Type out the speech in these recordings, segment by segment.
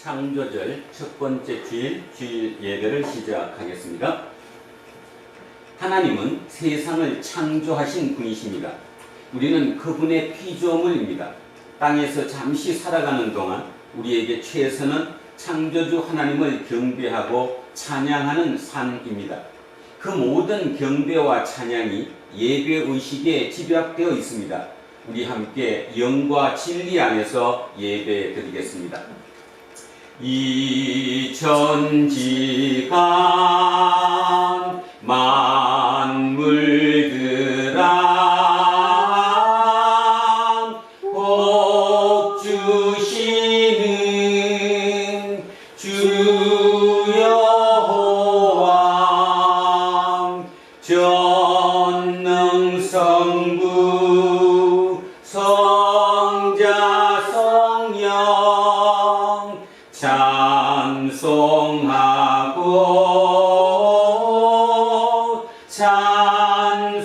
창조절 첫 번째 주일 예배를 시작하겠습니다. 하나님은 세상을 창조하신 분이십니다. 우리는 그분의 피조물입니다. 땅에서 잠시 살아가는 동안 우리에게 최선은 창조주 하나님을 경배하고 찬양하는 삶입니다. 그 모든 경배와 찬양이 예배의식에 집약되어 있습니다. 우리 함께 영과 진리 안에서 예배 드리겠습니다. 이천지간 만물들아 복 주시는 주 여호와 전능성부 성자 성령 찬송하고 찬송하셈.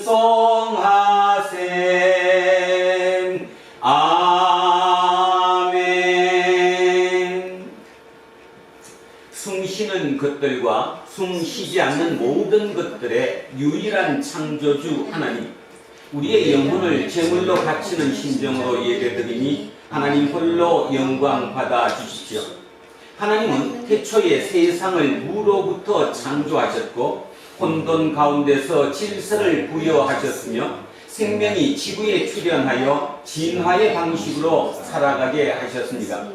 아멘. 숨쉬는 것들과 숨쉬지 않는 모든 것들의 유일한 창조주 하나님, 우리의 영혼을 제물로 바치는 심정으로 예배드리니 하나님 홀로 영광 받아 주십시오. 하나님은 태초에 세상을 무로부터 창조하셨고 혼돈 가운데서 질서를 부여하셨으며 생명이 지구에 출현하여 진화의 방식으로 살아가게 하셨습니다.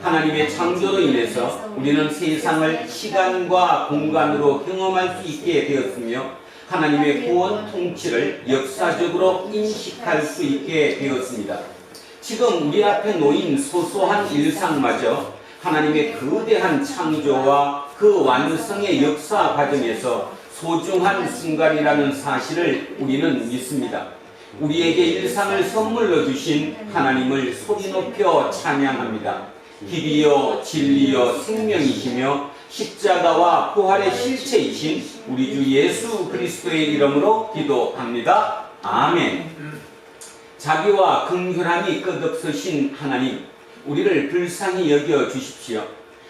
하나님의 창조로 인해서 우리는 세상을 시간과 공간으로 경험할 수 있게 되었으며 하나님의 구원 통치를 역사적으로 인식할 수 있게 되었습니다. 지금 우리 앞에 놓인 소소한 일상마저 하나님의 거대한 창조와 그 완성의 역사 과정에서 소중한 순간이라는 사실을 우리는 믿습니다. 우리에게 일상을 선물로 주신 하나님을 소리 높여 찬양합니다. 길이요 진리요 생명이시며 십자가와 부활의 실체이신 우리 주 예수 그리스도의 이름으로 기도합니다. 아멘. 자비와 긍휼함이 끝없으신 하나님, 우리를 불쌍히 여겨 주십시오.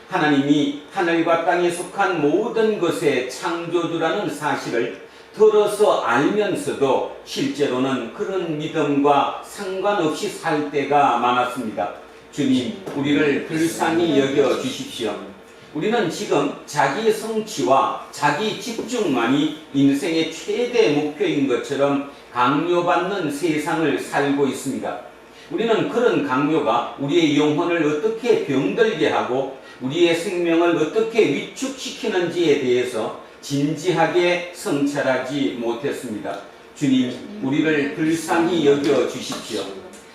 하나님이 하늘과 땅에 속한 모든 것의 창조주라는 사실을 들어서 알면서도 실제로는 그런 믿음과 상관없이 살 때가 많았습니다. 주님, 우리를 불쌍히 여겨 주십시오. 우리는 지금 자기 성취와 자기 집중만이 인생의 최대 목표인 것처럼 강요받는 세상을 살고 있습니다. 우리는 그런 강요가 우리의 영혼을 어떻게 병들게 하고 우리의 생명을 어떻게 위축시키는지에 대해서 진지하게 성찰하지 못했습니다. 주님, 우리를 불쌍히 여겨 주십시오.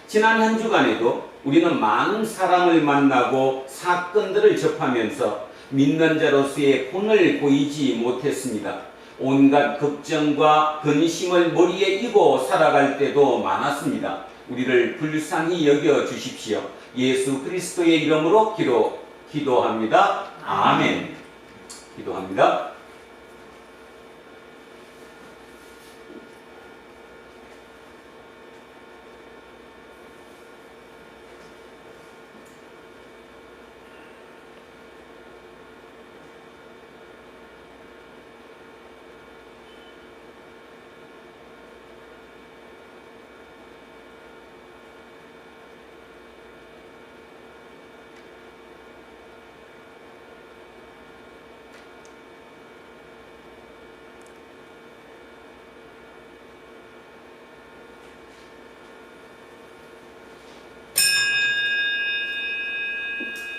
지난 한 주간에도 우리는 많은 사람을 만나고 사건들을 접하면서 믿는 자로서의 본을 보이지 못했습니다. 온갖 걱정과 근심을 머리에 이고 살아갈 때도 많았습니다. 우리를 불쌍히 여겨 주십시오. 예수 그리스도의 이름으로 기도합니다. 아멘. 기도합니다.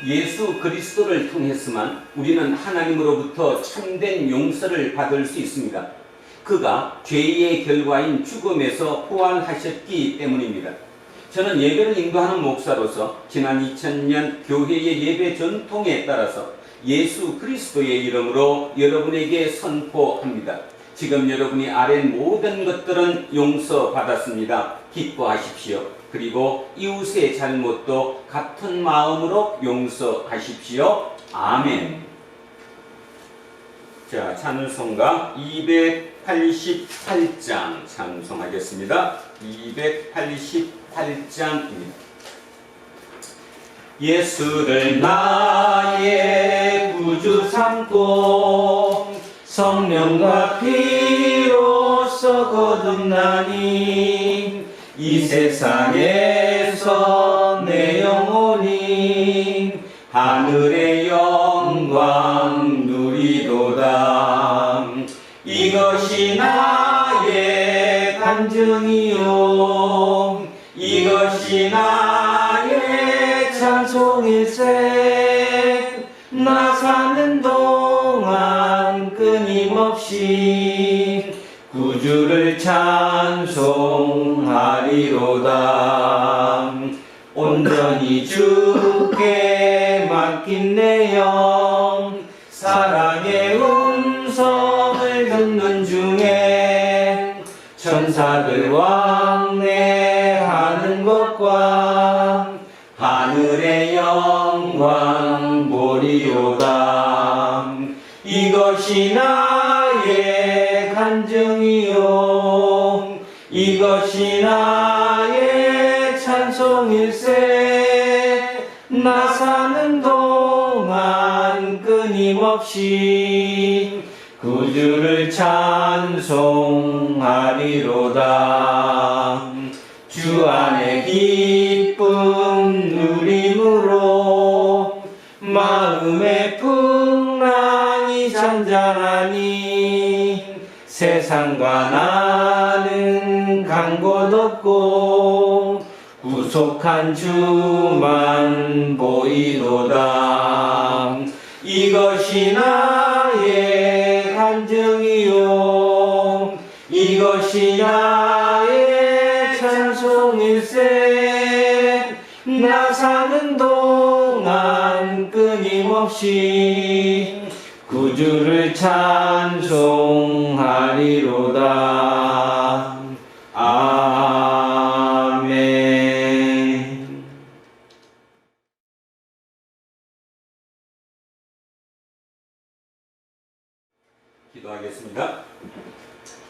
예수 그리스도를 통해서만 우리는 하나님으로부터 참된 용서를 받을 수 있습니다. 그가 죄의 결과인 죽음에서 부활하셨기 때문입니다. 저는 예배를 인도하는 목사로서 지난 2000년 교회의 예배 전통에 따라서 예수 그리스도의 이름으로 여러분에게 선포합니다. 지금 여러분이 아랜 모든 것들은 용서받았습니다. 기뻐하십시오. 그리고 이웃의 잘못도 같은 마음으로 용서하십시오. 아멘. 자, 찬송가 288장 찬송하겠습니다. 288장입니다. 예수를 나의 구주 삼고 성령과 피로써 거듭나니 이 세상에서 내 영혼이 하늘의 영광 누리도다. 이것이 나의 간증이요 이것이 나의 찬송일세. 나 사는 동안 끊임없이 구주를 찬송하리로다. 온전히 주께 맡긴 내 영 사랑의 음성을 듣는 중에 천사들 왕래하는 것과 하늘의 영광 보리로다. 이것이 나의 간증이요 이것이 나의 찬송일세. 나 사는 동안 끊임없이 구주를 찬송하리로다. 주 안에 기쁨 누림으로 마음의 풍랑이 잔잔하니 세상과 나는 간 곳 없고 구속한 주만 보이도다. 이것이 나의 간증이요 이것이 나의 찬송일세. 나 사는 동안 끊임없이 구주를 찬송하리로다. 아멘. 기도하겠습니다.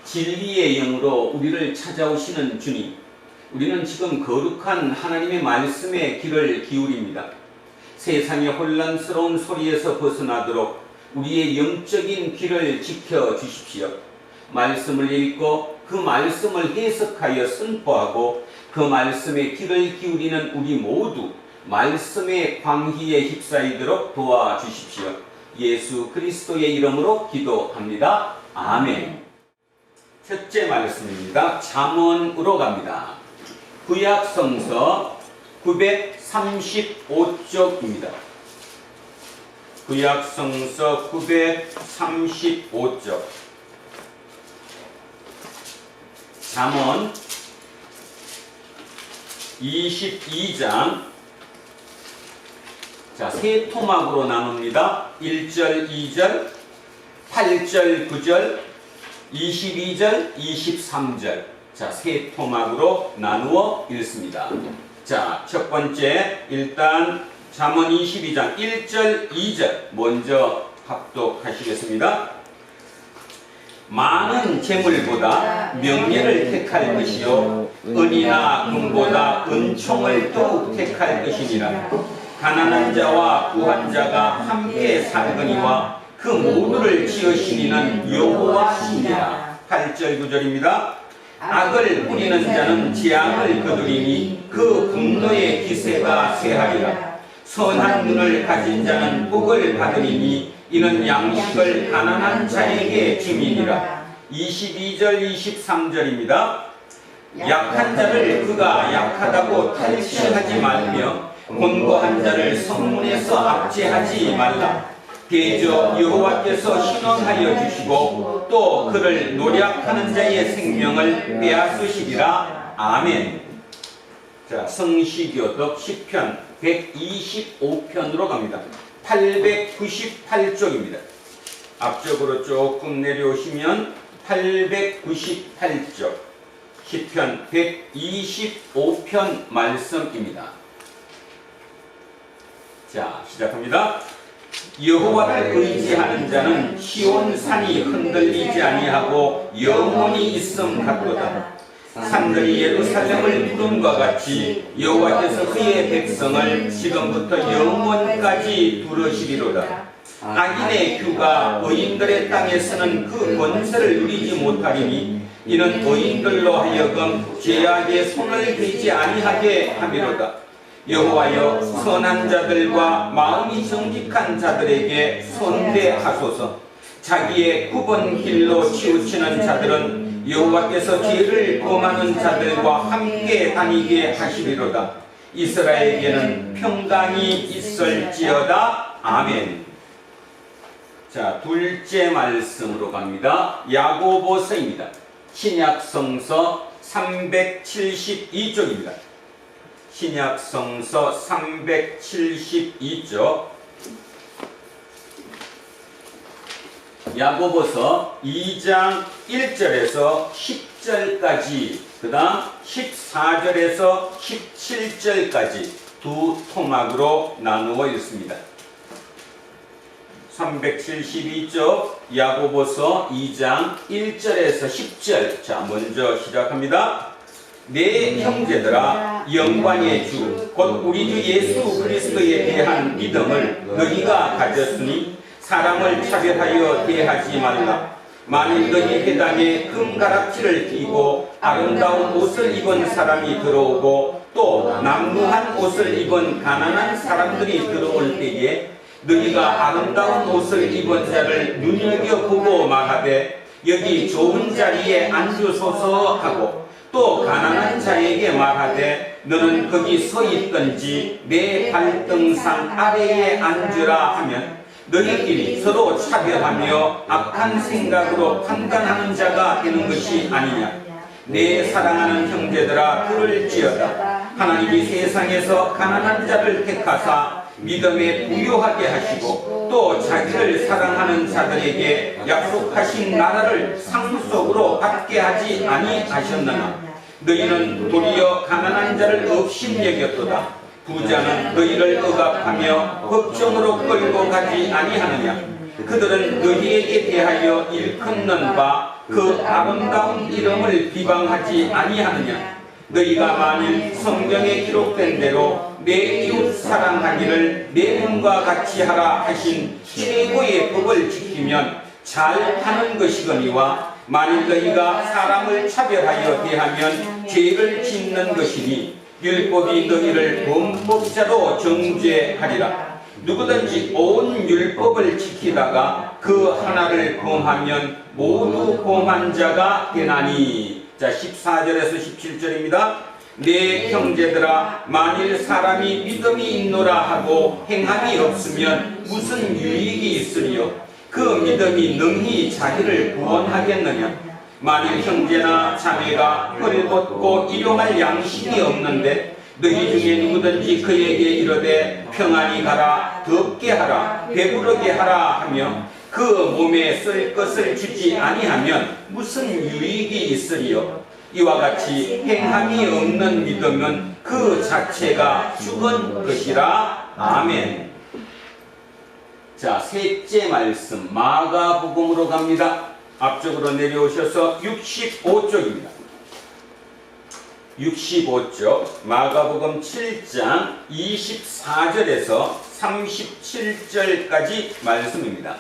진리의 영으로 우리를 찾아오시는 주님, 우리는 지금 거룩한 하나님의 말씀에 귀를 기울입니다. 세상의 혼란스러운 소리에서 벗어나도록 우리의 영적인 귀를 지켜주십시오. 말씀을 읽고 그 말씀을 해석하여 선포하고 그 말씀에 귀를 기울이는 우리 모두 말씀의 광희에 휩싸이도록 도와주십시오. 예수 그리스도의 이름으로 기도합니다. 아멘. 첫째 말씀입니다. 잠언으로 갑니다. 구약성서 935쪽입니다. 구약성서 935쪽. 잠언 22장. 자, 세 토막으로 나눕니다. 1절, 2절, 8절, 9절, 22절, 23절. 자, 세 토막으로 나누어 읽습니다. 자, 첫 번째, 일단 잠언 22장 1절, 2절 먼저 합독하시겠습니다. 많은 재물보다 명예를 택할 것이요 은이나 금보다 은총을 더욱 택할 것이니라. 가난한 자와 부한 자가 함께 살거니와 그 모두를 지으시니는 여호와시니라. 8절 9절입니다. 악을 뿌리는 자는 재앙을 거두리니 그 분노의 기세가 쇠하리라. 선한 눈을 가진 자는 복을 받으리니 이는 양식을 가난한 자에게 주미니라. 22절 23절입니다. 약한 자를 그가 약하다고 탈취하지 말며 곤고한 자를 성문에서 압제하지 말라. 대저 여호와께서 신원하여 주시고 또 그를 노략하는 자의 생명을 빼앗으시리라. 아멘. 자, 성시교독 시편 125편으로 갑니다. 898쪽입니다. 앞쪽으로 조금 내려오시면 898쪽 시편 125편 말씀입니다. 자, 시작합니다. 여호와를 의지하는 자는 시온 산이 흔들리지 아니하고 영원히 있음 같도다. 산들이 예루살렘을 부름과 같이 여호와께서 그의 백성을 지금부터 영원까지 부르시리로다. 악인의 규가 의인들의 땅에서는 그 권세를 누리지 못하리니 이는 의인들로 하여금 죄악에 손을 대지 아니하게 함이로다. 여호와여, 선한 자들과 마음이 정직한 자들에게 손대하소서. 자기의 굽은 길로 치우치는 자들은 여호와께서 죄를 범하는 자들과 함께 다니게 하시리로다. 이스라엘에게는 평강이 있을지어다. 아멘. 자, 둘째 말씀으로 갑니다. 야고보서입니다. 신약성서 372쪽입니다. 신약성서 372쪽. 야고보서 2장 1절에서 10절까지, 그 다음 14절에서 17절까지 두 토막으로 나누어 있습니다. 372쪽 야고보서 2장 1절에서 10절. 자, 먼저 시작합니다. 내 형제들아, 영광의 주 곧 우리 주 예수 그리스도에 대한 믿음을 너희가 가졌으니 사람을 차별하여 대하지 말라. 만일 너희 회당에 금가락지를 끼고 아름다운 옷을 입은 사람이 들어오고 또 남루한 옷을 입은 가난한 사람들이 들어올 때에 너희가 아름다운 옷을 입은 자를 눈여겨보고 말하되 여기 좋은 자리에 앉으소서 하고 또 가난한 자에게 말하되 너는 거기 서 있든지 내 발등상 아래에 앉으라 하면 너희끼리 서로 차별하며 악한 생각으로 판단하는 자가 되는 것이 아니냐. 내 사랑하는 형제들아, 들을지어다. 하나님이 세상에서 가난한 자를 택하사 믿음에 부요하게 하시고 또 자기를 사랑하는 자들에게 약속하신 나라를 상속으로 받게 하지 아니하셨느냐. 너희는 도리어 가난한 자를 업신여겼도다. 부자는 너희를 억압하며 법정으로 끌고 가지 아니하느냐. 그들은 너희에게 대하여 일컫는 바 그 아름다운 이름을 비방하지 아니하느냐. 너희가 만일 성경에 기록된 대로 내 이웃 사랑하기를 내 몸과 같이 하라 하신 최고의 법을 지키면 잘하는 것이거니와 만일 너희가 사람을 차별하여 대하면 죄를 짓는 것이니 율법이 너희를 범법자로 정죄하리라. 누구든지 온 율법을 지키다가 그 하나를 범하면 모두 범한 자가 되나니. 자, 14절에서 17절입니다. 내 형제들아, 만일 사람이 믿음이 있노라 하고 행함이 없으면 무슨 유익이 있으리요? 그 믿음이 능히 자기를 구원하겠느냐? 만일 형제나 자매가 헐벗고 일용할 양식이 없는데 너희 중에 누구든지 그에게 이르되 평안히 가라, 덥게 하라, 배부르게 하라 하며 그 몸에 쓸 것을 주지 아니하면 무슨 유익이 있으리요? 이와 같이 행함이 없는 믿음은 그 자체가 죽은 것이라. 아멘. 자, 셋째 말씀 마가복음으로 갑니다. 앞쪽으로 내려오셔서 65쪽입니다. 65쪽 마가복음 7장 24절에서 37절까지 말씀입니다.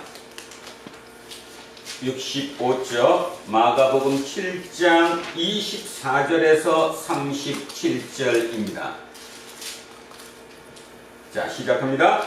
65쪽 마가복음 7장 24절에서 37절입니다. 자, 시작합니다.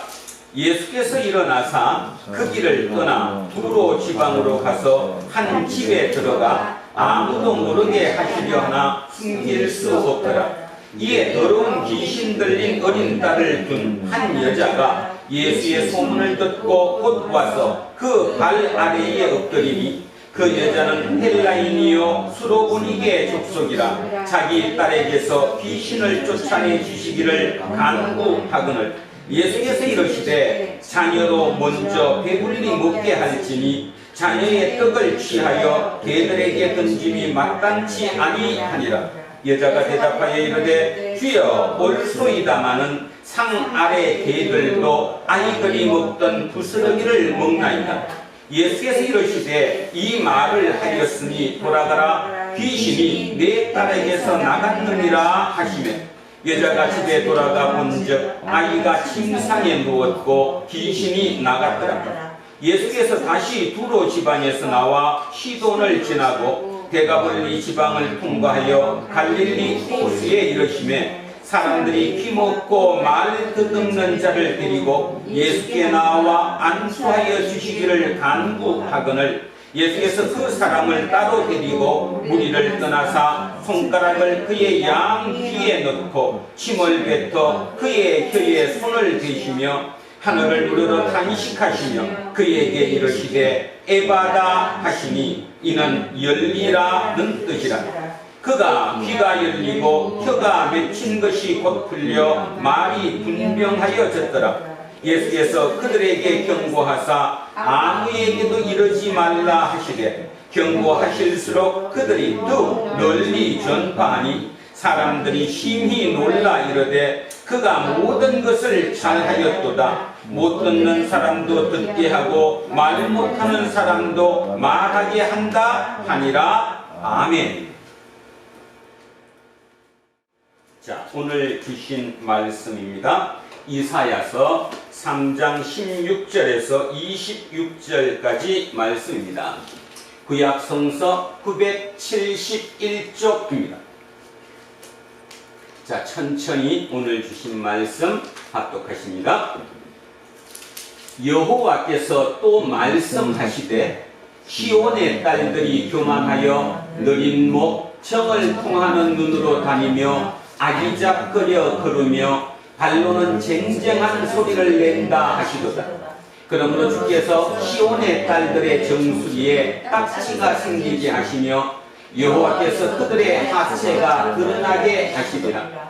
예수께서 일어나사 그 길을 떠나 두로 지방으로 가서 한 집에 들어가 아무도 모르게 하시려 하나 숨길 수 없더라. 이에 더러운 귀신 들린 어린 딸을 둔 한 여자가 예수의 소문을 듣고 곧 와서 그 발 아래에 엎드리니 그 여자는 헬라인이요 수로보니게 족속이라 자기 딸에게서 귀신을 쫓아내 주시기를 간구하거늘 예수께서 이르시되 자녀로 먼저 배불리 먹게 할지니 자녀의 떡을 취하여 개들에게 던짐이 마땅치 아니하니라. 여자가 대답하여 이르되 주여 올소이다마는 상 아래 개들도 아이들이 먹던 부스러기를 먹나이다. 예수께서 이르시되 이 말을 하였으니 돌아가라 귀신이 내 딸에게서 나갔느니라 하시매 여자가 집에 돌아가 본즉 아이가 침상에 누웠고 귀신이 나갔더라. 예수께서 다시 두로 지방에서 나와 시돈을 지나고 데가볼리 지방을 통과하여 갈릴리 호수에 이르시매 사람들이 귀먹고 말 듣는 자를 데리고 예수께 나와 안수하여 주시기를 간구하거늘 예수께서 그 사람을 따로 데리고 무리를 떠나사 손가락을 그의 양 귀에 넣고 침을 뱉어 그의 혀에 손을 대시며 하늘을 우러러 탄식하시며 그에게 이르시되 에바다 하시니 이는 열리라는 뜻이라. 그가 귀가 열리고 혀가 맺힌 것이 곧 풀려 말이 분명하여졌더라. 예수께서 그들에게 경고하사 아무에게도 이르지 말라 하시되 경고하실수록 그들이 또 널리 전파하니 사람들이 심히 놀라 이르되 그가 모든 것을 잘하였도다. 못 듣는 사람도 듣게 하고 말 못하는 사람도 말하게 한다 하니라. 아멘. 자, 오늘 주신 말씀입니다. 이사야서 3장 16절에서 26절까지 말씀입니다. 구약 성서 971쪽입니다. 자, 천천히 오늘 주신 말씀 합독하십니다. 여호와께서 또 말씀하시되 시온의 딸들이 교만하여 느린 목 정을 통하는 눈으로 다니며 아기작거려 걸으며 발로는 쟁쟁한 소리를 낸다 하시도다. 그러므로 주께서 시온의 딸들의 정수리에 딱지가 생기게 하시며 여호와께서 그들의 하체가 드러나게 하시리라.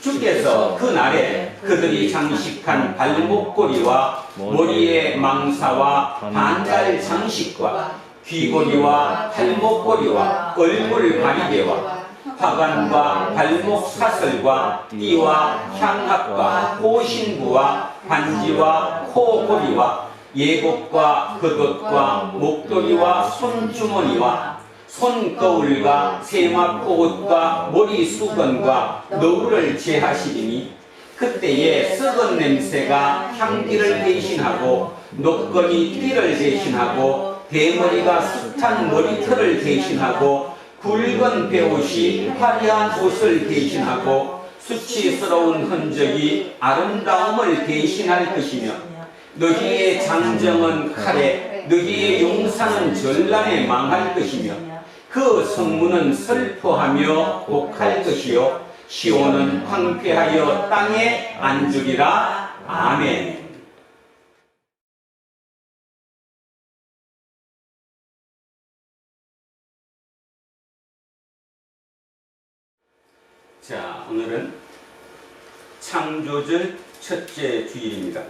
주께서 그 날에 그들이 장식한 발목고리와 머리의 망사와 반달 장식과 귀고리와 발목고리와 얼굴 가리개와 화관과 발목 사슬과 띠와 향합과 호신부와 반지와 코고리와 예복과 겉옷과 목도리와 손주머니와 손거울과 세마포옷과 머리 수건과 너울을 제하시리니 그때에 썩은 냄새가 향기를 대신하고 녹건이 띠를 대신하고 대머리가 숱한 머리털을 대신하고 굵은 베옷이 화려한 옷을 대신하고 수치스러운 흔적이 아름다움을 대신할 것이며 너희의 장정은 칼에 너희의 용사는 전란에 망할 것이며 그 성문은 슬퍼하며 곡할 것이요 시온은 황폐하여 땅에 앉으리라. 아멘. 자, 오늘은 창조절 첫째 주일입니다.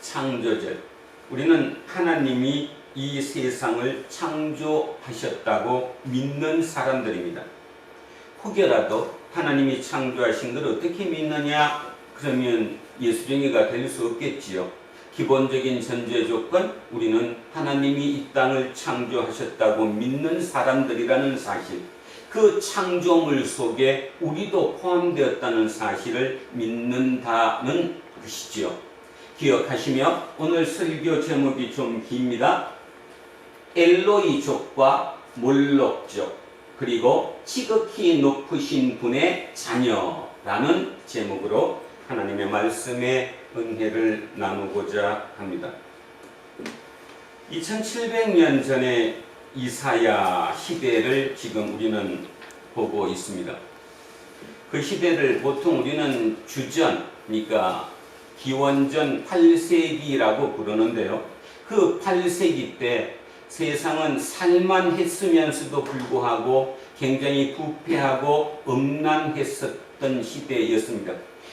창조절. 우리는 하나님이 이 세상을 창조하셨다고 믿는 사람들입니다. 혹여라도 하나님이 창조하신 걸 어떻게 믿느냐? 그러면 예수쟁이가 될 수 없겠지요. 기본적인 전제 조건, 우리는 하나님이 이 땅을 창조하셨다고 믿는 사람들이라는 사실, 그 창조물 속에 우리도 포함되었다는 사실을 믿는다는 것이지요. 기억하시며 오늘 설교 제목이 좀 깁니다. 엘로이족과 몰록족 그리고 지극히 높으신 분의 자녀라는 제목으로 하나님의 말씀의 은혜를 나누고자 합니다. 2700년 전에 이사야 시대를 지금 우리는 보고 있습니다. 그 시대를 보통 우리는 주전, 그러니까 기원전 8세기라고 부르는데요. 그 8세기 때 세상은 살만했으면서도 불구하고 굉장히 부패하고 음란했었던 시대였습니다.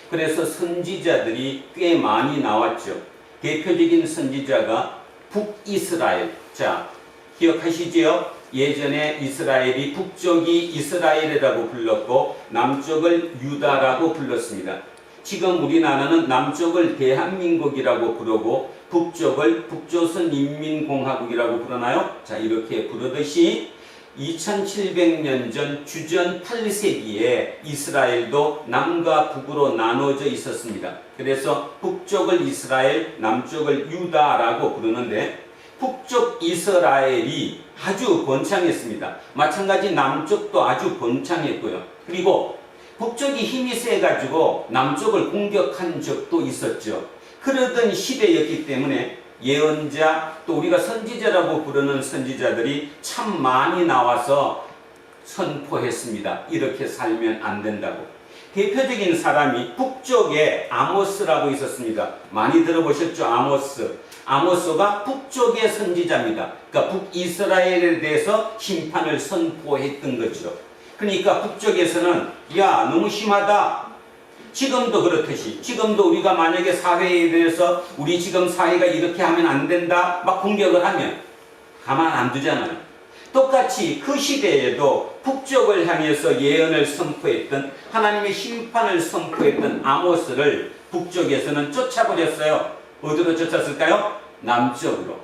그래서 선지자들이 꽤 많이 나왔죠. 대표적인 선지자가 북이스라엘. 자, 기억하시지요? 예전에 이스라엘이 북쪽이 이스라엘이라고 불렀고 남쪽을 유다라고 불렀습니다. 지금 우리나라는 남쪽을 대한민국이라고 부르고 북쪽을 북조선인민공화국이라고 부르나요? 자, 이렇게 부르듯이 2700년 전 주전 8세기에 이스라엘도 남과 북으로 나눠져 있었습니다. 그래서 북쪽을 이스라엘, 남쪽을 유다라고 부르는데 북쪽 이스라엘이 아주 번창했습니다. 마찬가지 남쪽도 아주 번창했고요. 그리고 북쪽이 힘이 세가지고 남쪽을 공격한 적도 있었죠. 그러던 시대였기 때문에 예언자, 또 우리가 선지자라고 부르는 선지자들이 참 많이 나와서 선포했습니다. 이렇게 살면 안 된다고. 대표적인 사람이 북쪽에 아모스라고 있었습니다. 많이 들어보셨죠? 아모스. 아모스가 북쪽의 선지자입니다. 그러니까 북이스라엘에 대해서 심판을 선포했던 거죠. 그러니까 북쪽에서는 야, 너무 심하다. 지금도 그렇듯이 지금도 우리가 만약에 사회에 대해서 우리 지금 사회가 이렇게 하면 안 된다 막 공격을 하면 가만 안 두잖아요. 똑같이 그 시대에도 북쪽을 향해서 예언을 선포했던, 하나님의 심판을 선포했던 아모스를 북쪽에서는 쫓아버렸어요. 어디로 쫓았을까요? 남쪽으로,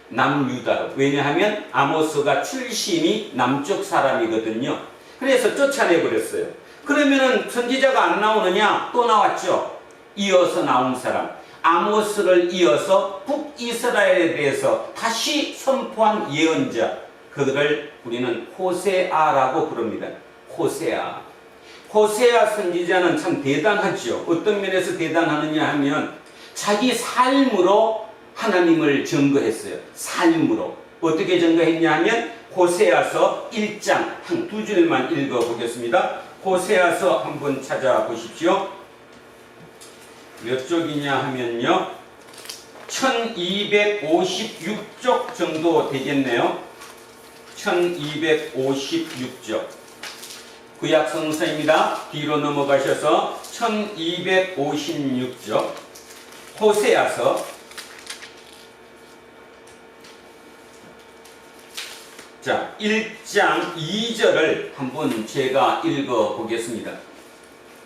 남유다로. 왜냐하면 아모스가 출신이 남쪽 사람이거든요. 그래서 쫓아내버렸어요. 그러면은 선지자가 안 나오느냐? 또 나왔죠. 이어서 나온 사람, 아모스를 이어서 북이스라엘에 대해서 다시 선포한 예언자, 그들을 우리는 호세아라고 부릅니다. 호세아. 호세아 선지자는 참 대단하죠. 어떤 면에서 대단하느냐 하면 자기 삶으로 하나님을 증거했어요. 삶으로. 어떻게 증거했냐 하면 호세아서 1장 한 두 줄만 읽어보겠습니다. 호세아서 한번 찾아보십시오. 몇 쪽이냐 하면요, 1256쪽 정도 되겠네요. 1256쪽. 구약 성서입니다. 뒤로 넘어가셔서 1256쪽 호세아서. 자, 1장 2절을 한번 제가 읽어보겠습니다.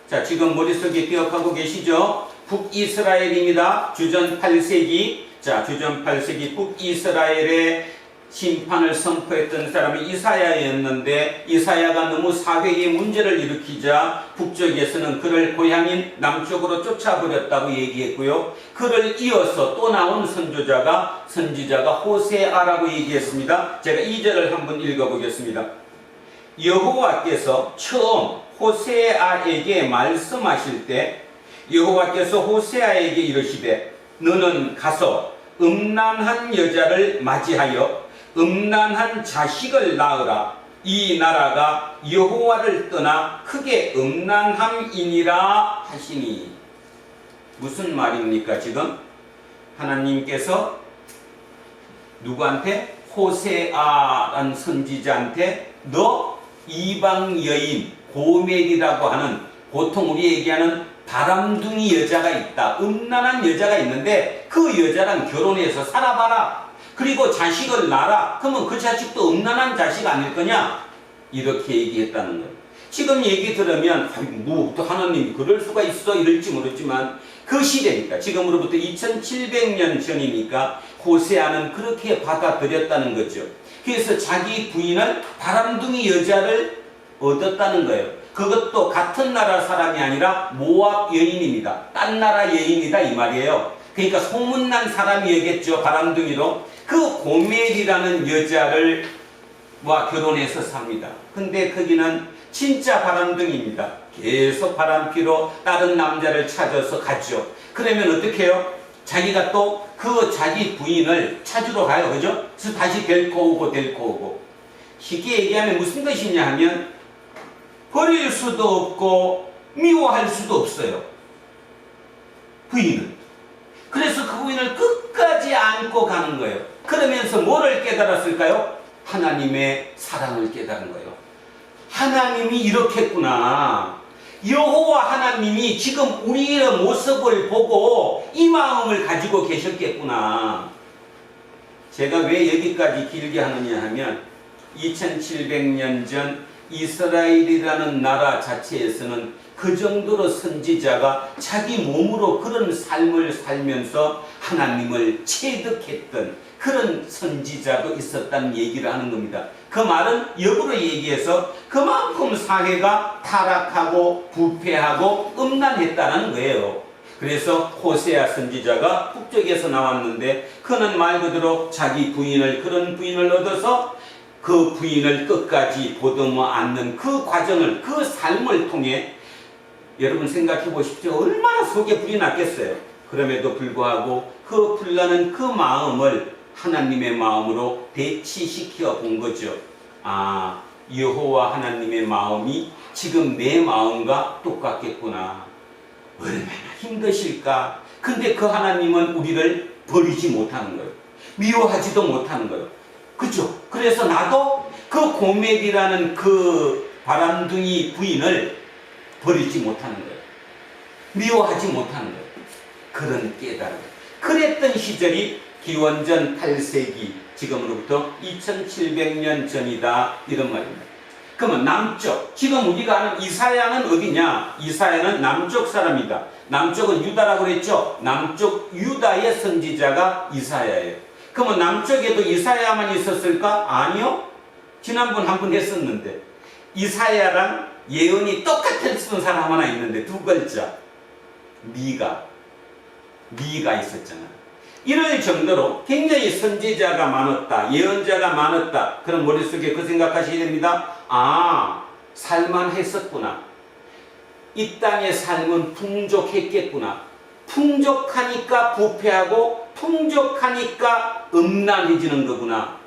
자, 지금 머릿속에 기억하고 계시죠? 북이스라엘입니다. 주전 8세기. 자, 주전 8세기 북이스라엘의 심판을 선포했던 사람이 이사야였는데, 이사야가 너무 사회에 문제를 일으키자 북쪽에서는 그를 고향인 남쪽으로 쫓아버렸다고 얘기했고요. 그를 이어서 또 나온 선지자가 호세아라고 얘기했습니다. 제가 2절을 한번 읽어보겠습니다. 여호와께서 처음 호세아에게 말씀하실 때 여호와께서 호세아에게 이르시되 너는 가서 음란한 여자를 맞이하여 음란한 자식을 낳으라. 이 나라가 여호와를 떠나 크게 음란함이니라 하시니. 무슨 말입니까? 지금 하나님께서 누구한테? 호세아라는 선지자한테 너 이방 여인 고멜이라고 하는, 보통 우리 얘기하는 바람둥이 여자가 있다, 음란한 여자가 있는데 그 여자랑 결혼해서 살아봐라. 그리고 자식을 낳아라. 그러면 그 자식도 음란한 자식 아닐 거냐? 이렇게 얘기했다는 거예요. 지금 얘기 들으면 또 하나님이 그럴 수가 있어 이럴지 모르지만 그 시대니까, 지금으로부터 2700년 전이니까 호세아는 그렇게 받아들였다는 거죠. 그래서 자기 부인을 바람둥이 여자를 얻었다는 거예요. 그것도 같은 나라 사람이 아니라 모압 여인입니다. 딴 나라 여인이다 이 말이에요. 그러니까 소문난 사람이겠죠. 바람둥이로. 그 고멜이라는 여자를 결혼해서 삽니다. 근데 거기는 진짜 바람둥이입니다. 계속 바람피로 다른 남자를 찾아서 갔죠. 그러면 어떻게 해요? 자기가 또 그 자기 부인을 찾으러 가요. 그죠? 그래서 다시 데리고 오고. 쉽게 얘기하면 무슨 뜻이냐 하면 버릴 수도 없고 미워할 수도 없어요. 부인은. 그래서 그 부인을 끝까지 안고 가는 거예요. 그러면서 뭐를 깨달았을까요? 하나님의 사랑을 깨달은 거예요. 하나님이 이렇게 했구나. 여호와 하나님이 지금 우리의 모습을 보고 이 마음을 가지고 계셨겠구나. 제가 왜 여기까지 길게 하느냐 하면 2700년 전 이스라엘이라는 나라 자체에서는 그 정도로 선지자가 자기 몸으로 그런 삶을 살면서 하나님을 체득했던 그런 선지자도 있었다는 얘기를 하는 겁니다. 그 말은 역으로 얘기해서 그만큼 사회가 타락하고 부패하고 음란했다는 거예요. 그래서 호세아 선지자가 북쪽에서 나왔는데 그는 말 그대로 자기 부인을, 그런 부인을 얻어서 그 부인을 끝까지 보듬어 안는 그 과정을, 그 삶을 통해 여러분 생각해 보십시오. 얼마나 속에 불이 났겠어요. 그럼에도 불구하고 그 불나는 그 마음을 하나님의 마음으로 대치시켜 본 거죠. 아, 여호와 하나님의 마음이 지금 내 마음과 똑같겠구나. 얼마나 힘드실까. 근데 그 하나님은 우리를 버리지 못하는 거예요. 미워하지도 못하는 거예요. 그죠? 그래서 나도 그 고멜이라는 그 바람둥이 부인을 버리지 못하는 거예요. 미워하지 못하는 거예요. 그런 깨달음. 그랬던 시절이 기원전 8세기, 지금으로부터 2700년 전이다, 이런 말입니다. 그러면 남쪽, 지금 우리가 아는 이사야는 어디냐? 이사야는 남쪽 사람이다. 남쪽은 유다라고 그랬죠? 남쪽 유다의 선지자가 이사야예요. 그러면 남쪽에도 이사야만 있었을까? 아니요. 지난번 한 번 했었는데 이사야랑 예언이 똑같은 쓰는 사람 하나 있는데 두 글자, 미가 있었잖아. 이럴 정도로 굉장히 선지자가 많았다, 예언자가 많았다. 그럼 머릿속에 그 생각하셔야 됩니다. 아, 살만했었구나. 이 땅의 삶은 풍족했겠구나. 풍족하니까 부패하고 풍족하니까 음란해지는 거구나.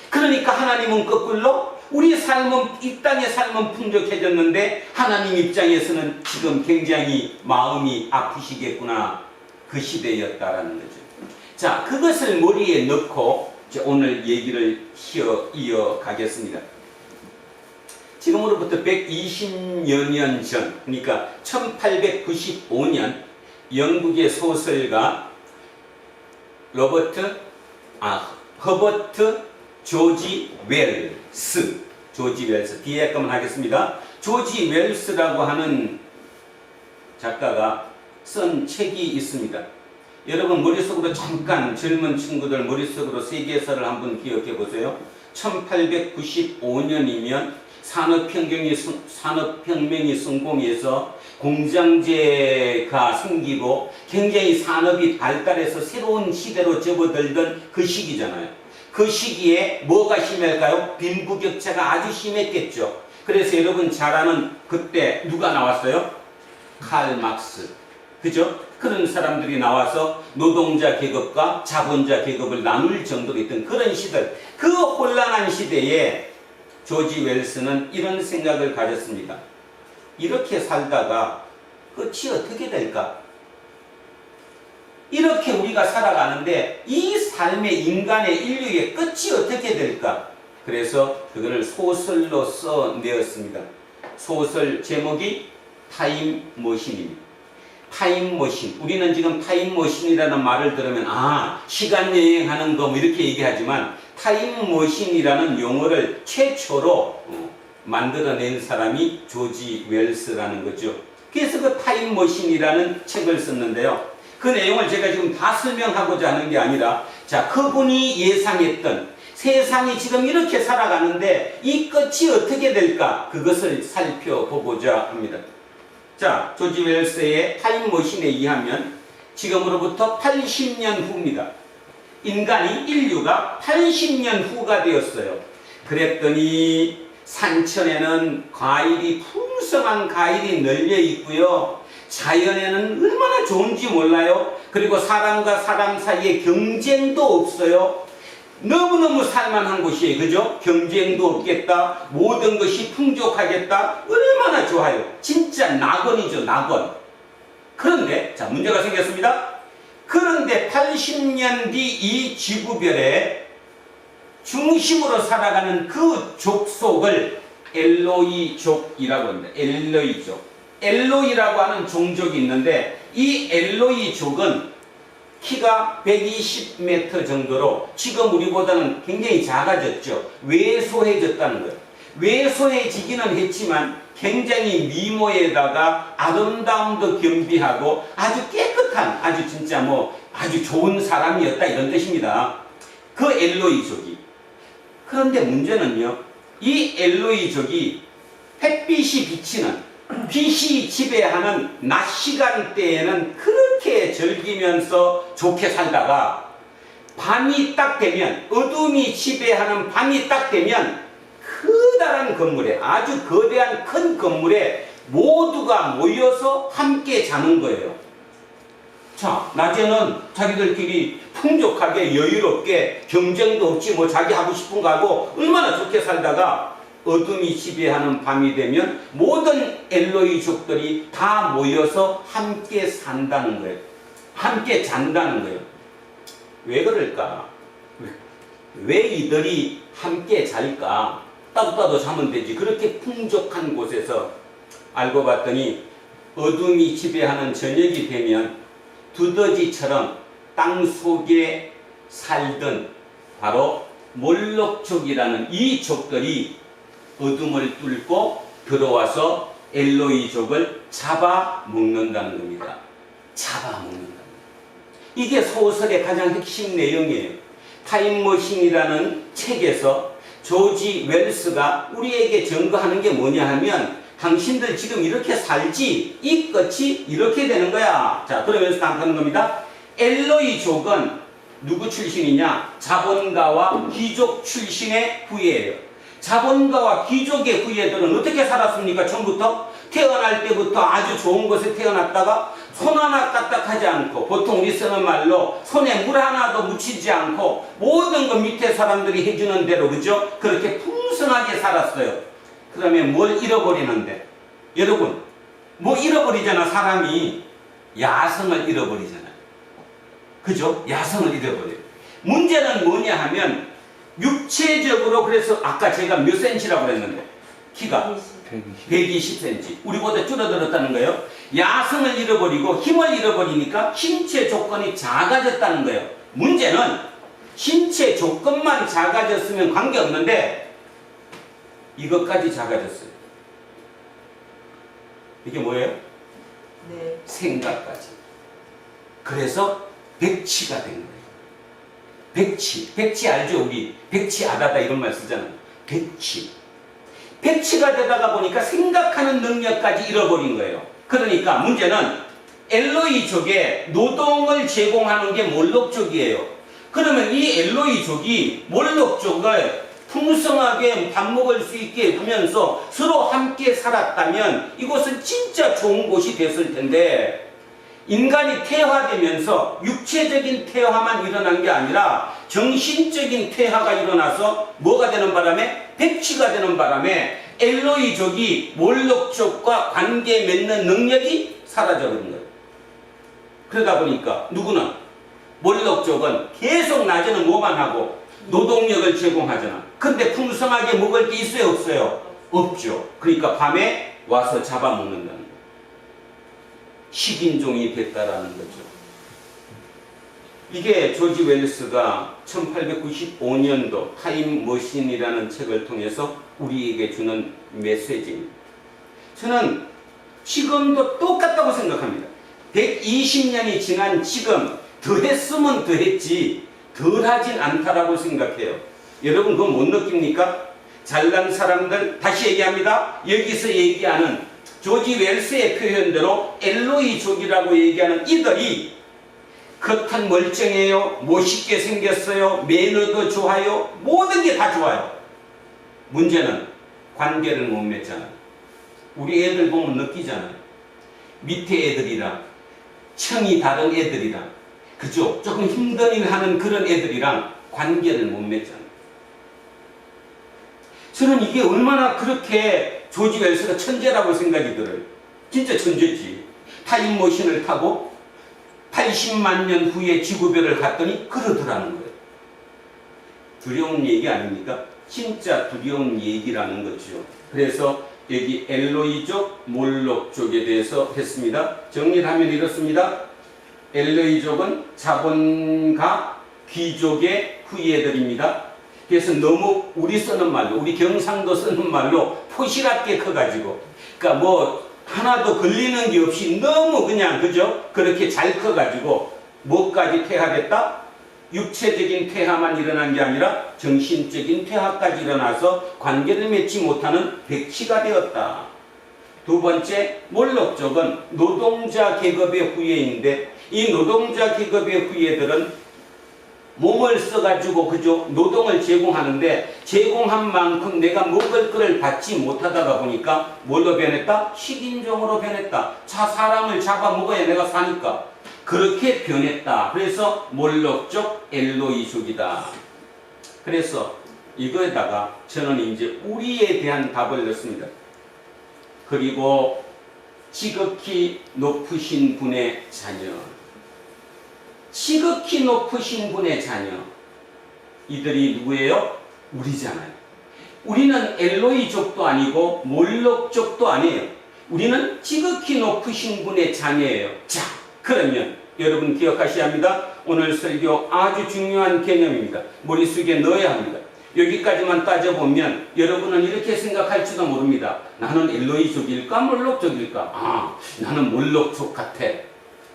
그러니까 하나님은 거꾸로 우리 삶은, 이 땅의 삶은 풍족해졌는데 하나님 입장에서는 지금 굉장히 마음이 아프시겠구나. 그 시대였다라는 거죠. 자, 그것을 머리에 넣고 오늘 얘기를 이어가겠습니다. 지금으로부터 120여 년 전, 그러니까 1895년 영국의 소설가 허버트 조지 웰스, 뒤에 한번 하겠습니다. 조지 웰스라고 하는 작가가 쓴 책이 있습니다. 여러분 머릿속으로 잠깐, 젊은 친구들 머릿속으로 세계사를 한번 기억해 보세요. 1895년이면 산업혁명이 성공해서 공장제가 생기고 굉장히 산업이 발달해서 새로운 시대로 접어들던 그 시기잖아요. 그 시기에 뭐가 심할까요? 빈부격차가 아주 심했겠죠. 그래서 여러분 잘 아는, 그때 누가 나왔어요? 칼 막스. 그죠? 그런 사람들이 나와서 노동자 계급과 자본자 계급을 나눌 정도로 있던 그런 시절, 그 혼란한 시대에 조지 웰스는 이런 생각을 가졌습니다. 이렇게 살다가 끝이 어떻게 될까? 이렇게 우리가 살아가는데 이 삶의, 인간의, 인류의 끝이 어떻게 될까? 그래서 그거를 소설로 써내었습니다. 소설 제목이 타임머신입니다. 타임머신. 우리는 지금 타임머신이라는 말을 들으면 시간여행하는 거 뭐 이렇게 얘기하지만 타임머신이라는 용어를 최초로 만들어낸 사람이 조지 웰스라는 거죠. 그래서 그 타임머신이라는 책을 썼는데요. 그 내용을 제가 지금 다 설명하고자 하는 게 아니라, 자, 그분이 예상했던 세상이 지금 이렇게 살아가는데 이 끝이 어떻게 될까? 그것을 살펴보고자 합니다. 자, 조지 웰스의 타임머신에 의하면 지금으로부터 80년 후입니다. 인류가 80년 후가 되었어요. 그랬더니 산천에는 풍성한 과일이 널려 있고요. 자연에는 얼마나 좋은지 몰라요. 그리고 사람과 사람 사이에 경쟁도 없어요. 너무너무 살만한 곳이에요. 그죠? 경쟁도 없겠다. 모든 것이 풍족하겠다. 얼마나 좋아요. 진짜 낙원이죠, 낙원. 그런데, 자, 문제가 생겼습니다. 그런데 80년 뒤 이 지구별의 중심으로 살아가는 그 족속을 엘로이족이라고 합니다. 엘로이라고 하는 종족이 있는데, 이 엘로이족은 키가 120m 정도로 지금 우리보다는 굉장히 작아졌죠. 왜소해졌다는 거예요. 왜소해지기는 했지만 굉장히 미모에다가 아름다움도 겸비하고 아주 깨끗한, 아주 진짜 아주 좋은 사람이었다, 이런 뜻입니다. 그 엘로이족이. 그런데 문제는요, 이 엘로이족이 햇빛이 비치는, 빛이 지배하는 낮 시간대에는 그렇게 즐기면서 좋게 살다가 밤이 딱 되면, 어둠이 지배하는 밤이 딱 되면 커다란 건물에, 아주 거대한 큰 건물에 모두가 모여서 함께 자는 거예요. 자, 낮에는 자기들끼리 풍족하게 여유롭게 경쟁도 없이 뭐 자기 하고 싶은 거 하고 얼마나 좋게 살다가 어둠이 지배하는 밤이 되면 모든 엘로이족들이 다 모여서 함께 산다는 거예요. 함께 잔다는 거예요. 왜 그럴까? 왜 이들이 함께 잘까? 따도 자면 되지. 그렇게 풍족한 곳에서. 알고 봤더니 어둠이 지배하는 저녁이 되면 두더지처럼 땅 속에 살던 바로 몰록족이라는 이 족들이 어둠을 뚫고 들어와서 엘로이족을 잡아먹는다는 겁니다. 잡아먹는다. 이게 소설의 가장 핵심 내용이에요. 타임머신이라는 책에서 조지 웰스가 우리에게 증거하는 게 뭐냐 하면, 당신들 지금 이렇게 살지, 이 끝이 이렇게 되는 거야. 자, 그러면서 답하는 겁니다. 엘로이족은 누구 출신이냐? 자본가와 귀족 출신의 후예예요. 자본가와 귀족의 후예들은 어떻게 살았습니까? 처음부터 태어날 때부터 아주 좋은 곳에 태어났다가 손 하나 까딱하지 않고, 보통 우리 쓰는 말로 손에 물 하나도 묻히지 않고 모든 것 밑에 사람들이 해주는 대로, 그죠? 그렇게 풍성하게 살았어요. 그러면 뭘 잃어버리는데? 여러분, 뭐 잃어버리잖아. 사람이 야성을 잃어버리잖아요. 그죠? 야성을 잃어버려요. 문제는 뭐냐 하면 육체적으로, 그래서 아까 제가 몇 센치라고 그랬는데 키가 120cm, 우리보다 줄어들었다는 거예요. 야성을 잃어버리고 힘을 잃어버리니까 신체 조건이 작아졌다는 거예요. 문제는 신체 조건만 작아졌으면 관계없는데 이것까지 작아졌어요. 이게 뭐예요? 네. 생각까지. 그래서 백치가 된 거예요. 백치 알죠? 우리 백치 아다다 이런 말 쓰잖아요. 백치가 되다가 보니까 생각하는 능력까지 잃어버린 거예요. 그러니까 문제는 엘로이족에 노동을 제공하는 게 몰록족이에요. 그러면 이 엘로이족이 몰록족을 풍성하게 밥 먹을 수 있게 하면서 서로 함께 살았다면 이곳은 진짜 좋은 곳이 됐을 텐데, 인간이 퇴화되면서 육체적인 퇴화만 일어난 게 아니라 정신적인 퇴화가 일어나서 뭐가 되는 바람에, 백치가 되는 바람에 엘로이족이 몰록족과 관계 맺는 능력이 사라져버린 거예요. 그러다 보니까 누구는, 몰록족은 계속 낮에는 뭐만 하고 노동력을 제공하잖아. 근데 풍성하게 먹을 게 있어요, 없어요? 없죠. 그러니까 밤에 와서 잡아먹는다는 거예요. 식인종이 됐다라는 거죠. 이게 조지 웰스가 1895년도 타임머신이라는 책을 통해서 우리에게 주는 메시지입니다. 저는 지금도 똑같다고 생각합니다. 120년이 지난 지금 더 했으면 더 했지 덜 하진 않다라고 생각해요. 여러분 그거 못 느낍니까? 잘난 사람들, 다시 얘기합니다. 여기서 얘기하는 조지 웰스의 표현대로 엘로이족이라고 얘기하는 이들이 겉은 멀쩡해요, 멋있게 생겼어요, 매너도 좋아요, 모든 게 다 좋아요. 문제는 관계를 못 맺잖아요. 우리 애들 보면 느끼잖아요. 밑에 애들이랑 청이 다른 애들이랑, 그죠? 조금 힘든 일 하는 그런 애들이랑 관계를 못 맺잖아요. 저는 이게 얼마나 그렇게 조지 웰스가 천재라고 생각이 들어요. 진짜 천재지. 타임머신을 타고 80만 년 후에 지구별을 갔더니 그러더라는 거예요. 두려운 얘기 아닙니까? 진짜 두려운 얘기라는 거죠. 그래서 여기 엘로이족, 몰록족에 대해서 했습니다. 정리를 하면 이렇습니다. 엘로이족은 자본가, 귀족의 후예들입니다. 그래서 너무 우리 쓰는 말로, 우리 경상도 쓰는 말로 포시랍게 커가지고, 그러니까 뭐 하나도 걸리는 게 없이 너무 그냥, 그죠? 그렇게 잘 커가지고 뭐까지 퇴화됐다? 육체적인 퇴화만 일어난 게 아니라 정신적인 퇴화까지 일어나서 관계를 맺지 못하는 백치가 되었다. 두 번째, 몰록족은 노동자 계급의 후예인데 이 노동자 계급의 후예들은 몸을 써가지고 그저 노동을 제공하는데 제공한 만큼 내가 먹을 거를 받지 못하다가 보니까 뭘로 변했다? 식인종으로 변했다. 사람을 잡아먹어야 내가 사니까. 그렇게 변했다. 그래서 몰록족 엘로이족이다. 그래서 이거에다가 저는 이제 우리에 대한 답을 넣습니다. 그리고 지극히 높으신 분의 자녀. 지극히 높으신 분의 자녀. 이들이 누구예요? 우리잖아요. 우리는 엘로이족도 아니고 몰록족도 아니에요. 우리는 지극히 높으신 분의 자녀예요. 자, 그러면 여러분 기억하셔야 합니다. 오늘 설교 아주 중요한 개념입니다. 머릿속에 넣어야 합니다. 여기까지만 따져보면 여러분은 이렇게 생각할지도 모릅니다. 나는 엘로이족일까 몰록족일까? 아, 나는 몰록족 같아.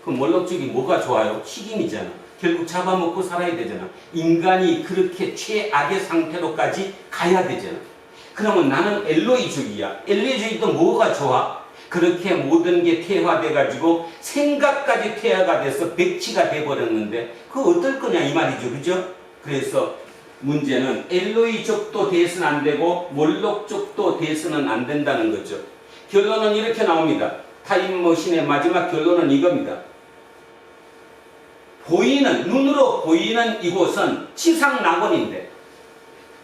그럼 몰록족이 뭐가 좋아요? 식인이잖아. 결국 잡아먹고 살아야 되잖아. 인간이 그렇게 최악의 상태로까지 가야 되잖아. 그러면 나는 엘로이족이야. 엘로이족이 또 뭐가 좋아? 그렇게 모든 게 퇴화돼가지고 생각까지 퇴화가 돼서 백치가 돼버렸는데 그거 어떨 거냐 이 말이죠. 그죠? 그래서 문제는 엘로이족도 돼서는 안 되고 몰록족도 돼서는 안 된다는 거죠. 결론은 이렇게 나옵니다. 타임머신의 마지막 결론은 이겁니다. 눈으로 보이는 이곳은 지상낙원인데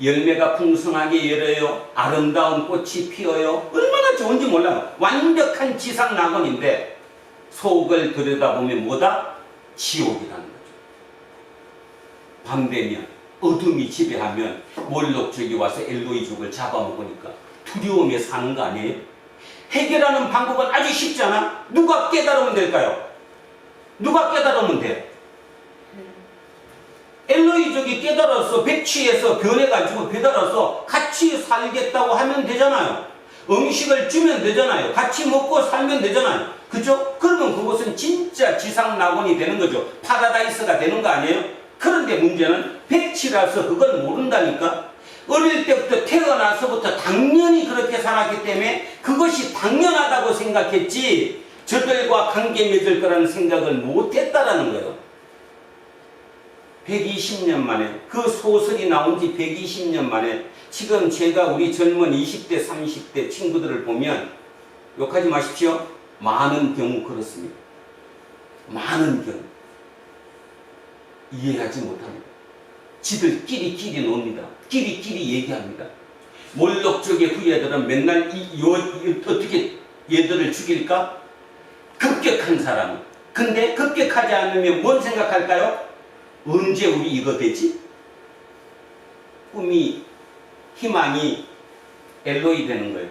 열매가 풍성하게 열어요. 아름다운 꽃이 피어요. 얼마나 좋은지 몰라요. 완벽한 지상낙원인데 속을 들여다보면 뭐다? 지옥이라는 거죠. 밤 되면 어둠이 지배하면 몰록족이 와서 엘로이족을 잡아먹으니까 두려움에 사는 거 아니에요? 해결하는 방법은 아주 쉽잖아. 누가 깨달으면 될까요? 누가 깨달으면 돼? 엘로이족이 깨달아서 백취해서 변해가지고 깨달아서 같이 살겠다고 하면 되잖아요. 음식을 주면 되잖아요. 같이 먹고 살면 되잖아요. 그죠? 그러면 그것은 진짜 지상낙원이 되는 거죠. 파라다이스가 되는 거 아니에요? 그런데 문제는 백치라서 그걸 모른다니까. 어릴 때부터 태어나서부터 당연히 그렇게 살았기 때문에 그것이 당연하다고 생각했지 저들과 관계 맺을 거라는 생각을 못했다라는 거예요. 120년 만에, 그 소설이 나온 지 120년 만에 지금 제가 우리 젊은 20대 30대 친구들을 보면 욕하지 마십시오. 많은 경우 그렇습니다. 많은 경우 이해하지 못합니다. 지들끼리 놉니다. 끼리끼리 얘기합니다. 몰록족의 후예들은 맨날 어떻게 얘들을 죽일까? 급격한 사람은. 근데 급격하지 않으면 뭔 생각할까요? 언제 우리 이거 되지? 꿈이, 희망이 엘로이 되는 거예요.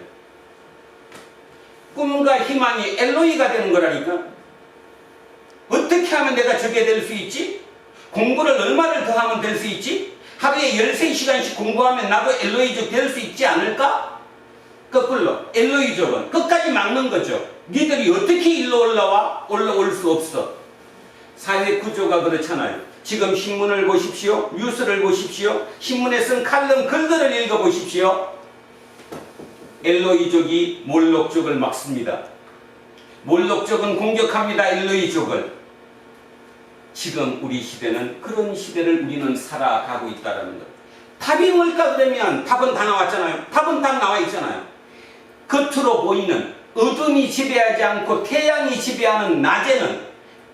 꿈과 희망이 엘로이가 되는 거라니까. 어떻게 하면 내가 저게 될 수 있지? 공부를 얼마를 더 하면 될 수 있지? 하루에 13시간씩 공부하면 나도 엘로이족 될 수 있지 않을까? 거꾸로 엘로이족은 끝까지 막는 거죠. 니들이 어떻게 일로 올라올 수 없어. 사회 구조가 그렇잖아요. 지금 신문을 보십시오. 뉴스를 보십시오. 신문에 쓴 칼럼 글들을 읽어보십시오. 엘로이족이 몰록족을 막습니다. 몰록족은 공격합니다. 엘로이족을. 지금 우리 시대는 그런 시대를 우리는 살아가고 있다는 것. 답이 뭘까 그러면 답은 다 나왔잖아요. 답은 다 나와 있잖아요. 겉으로 보이는 어둠이 지배하지 않고 태양이 지배하는 낮에는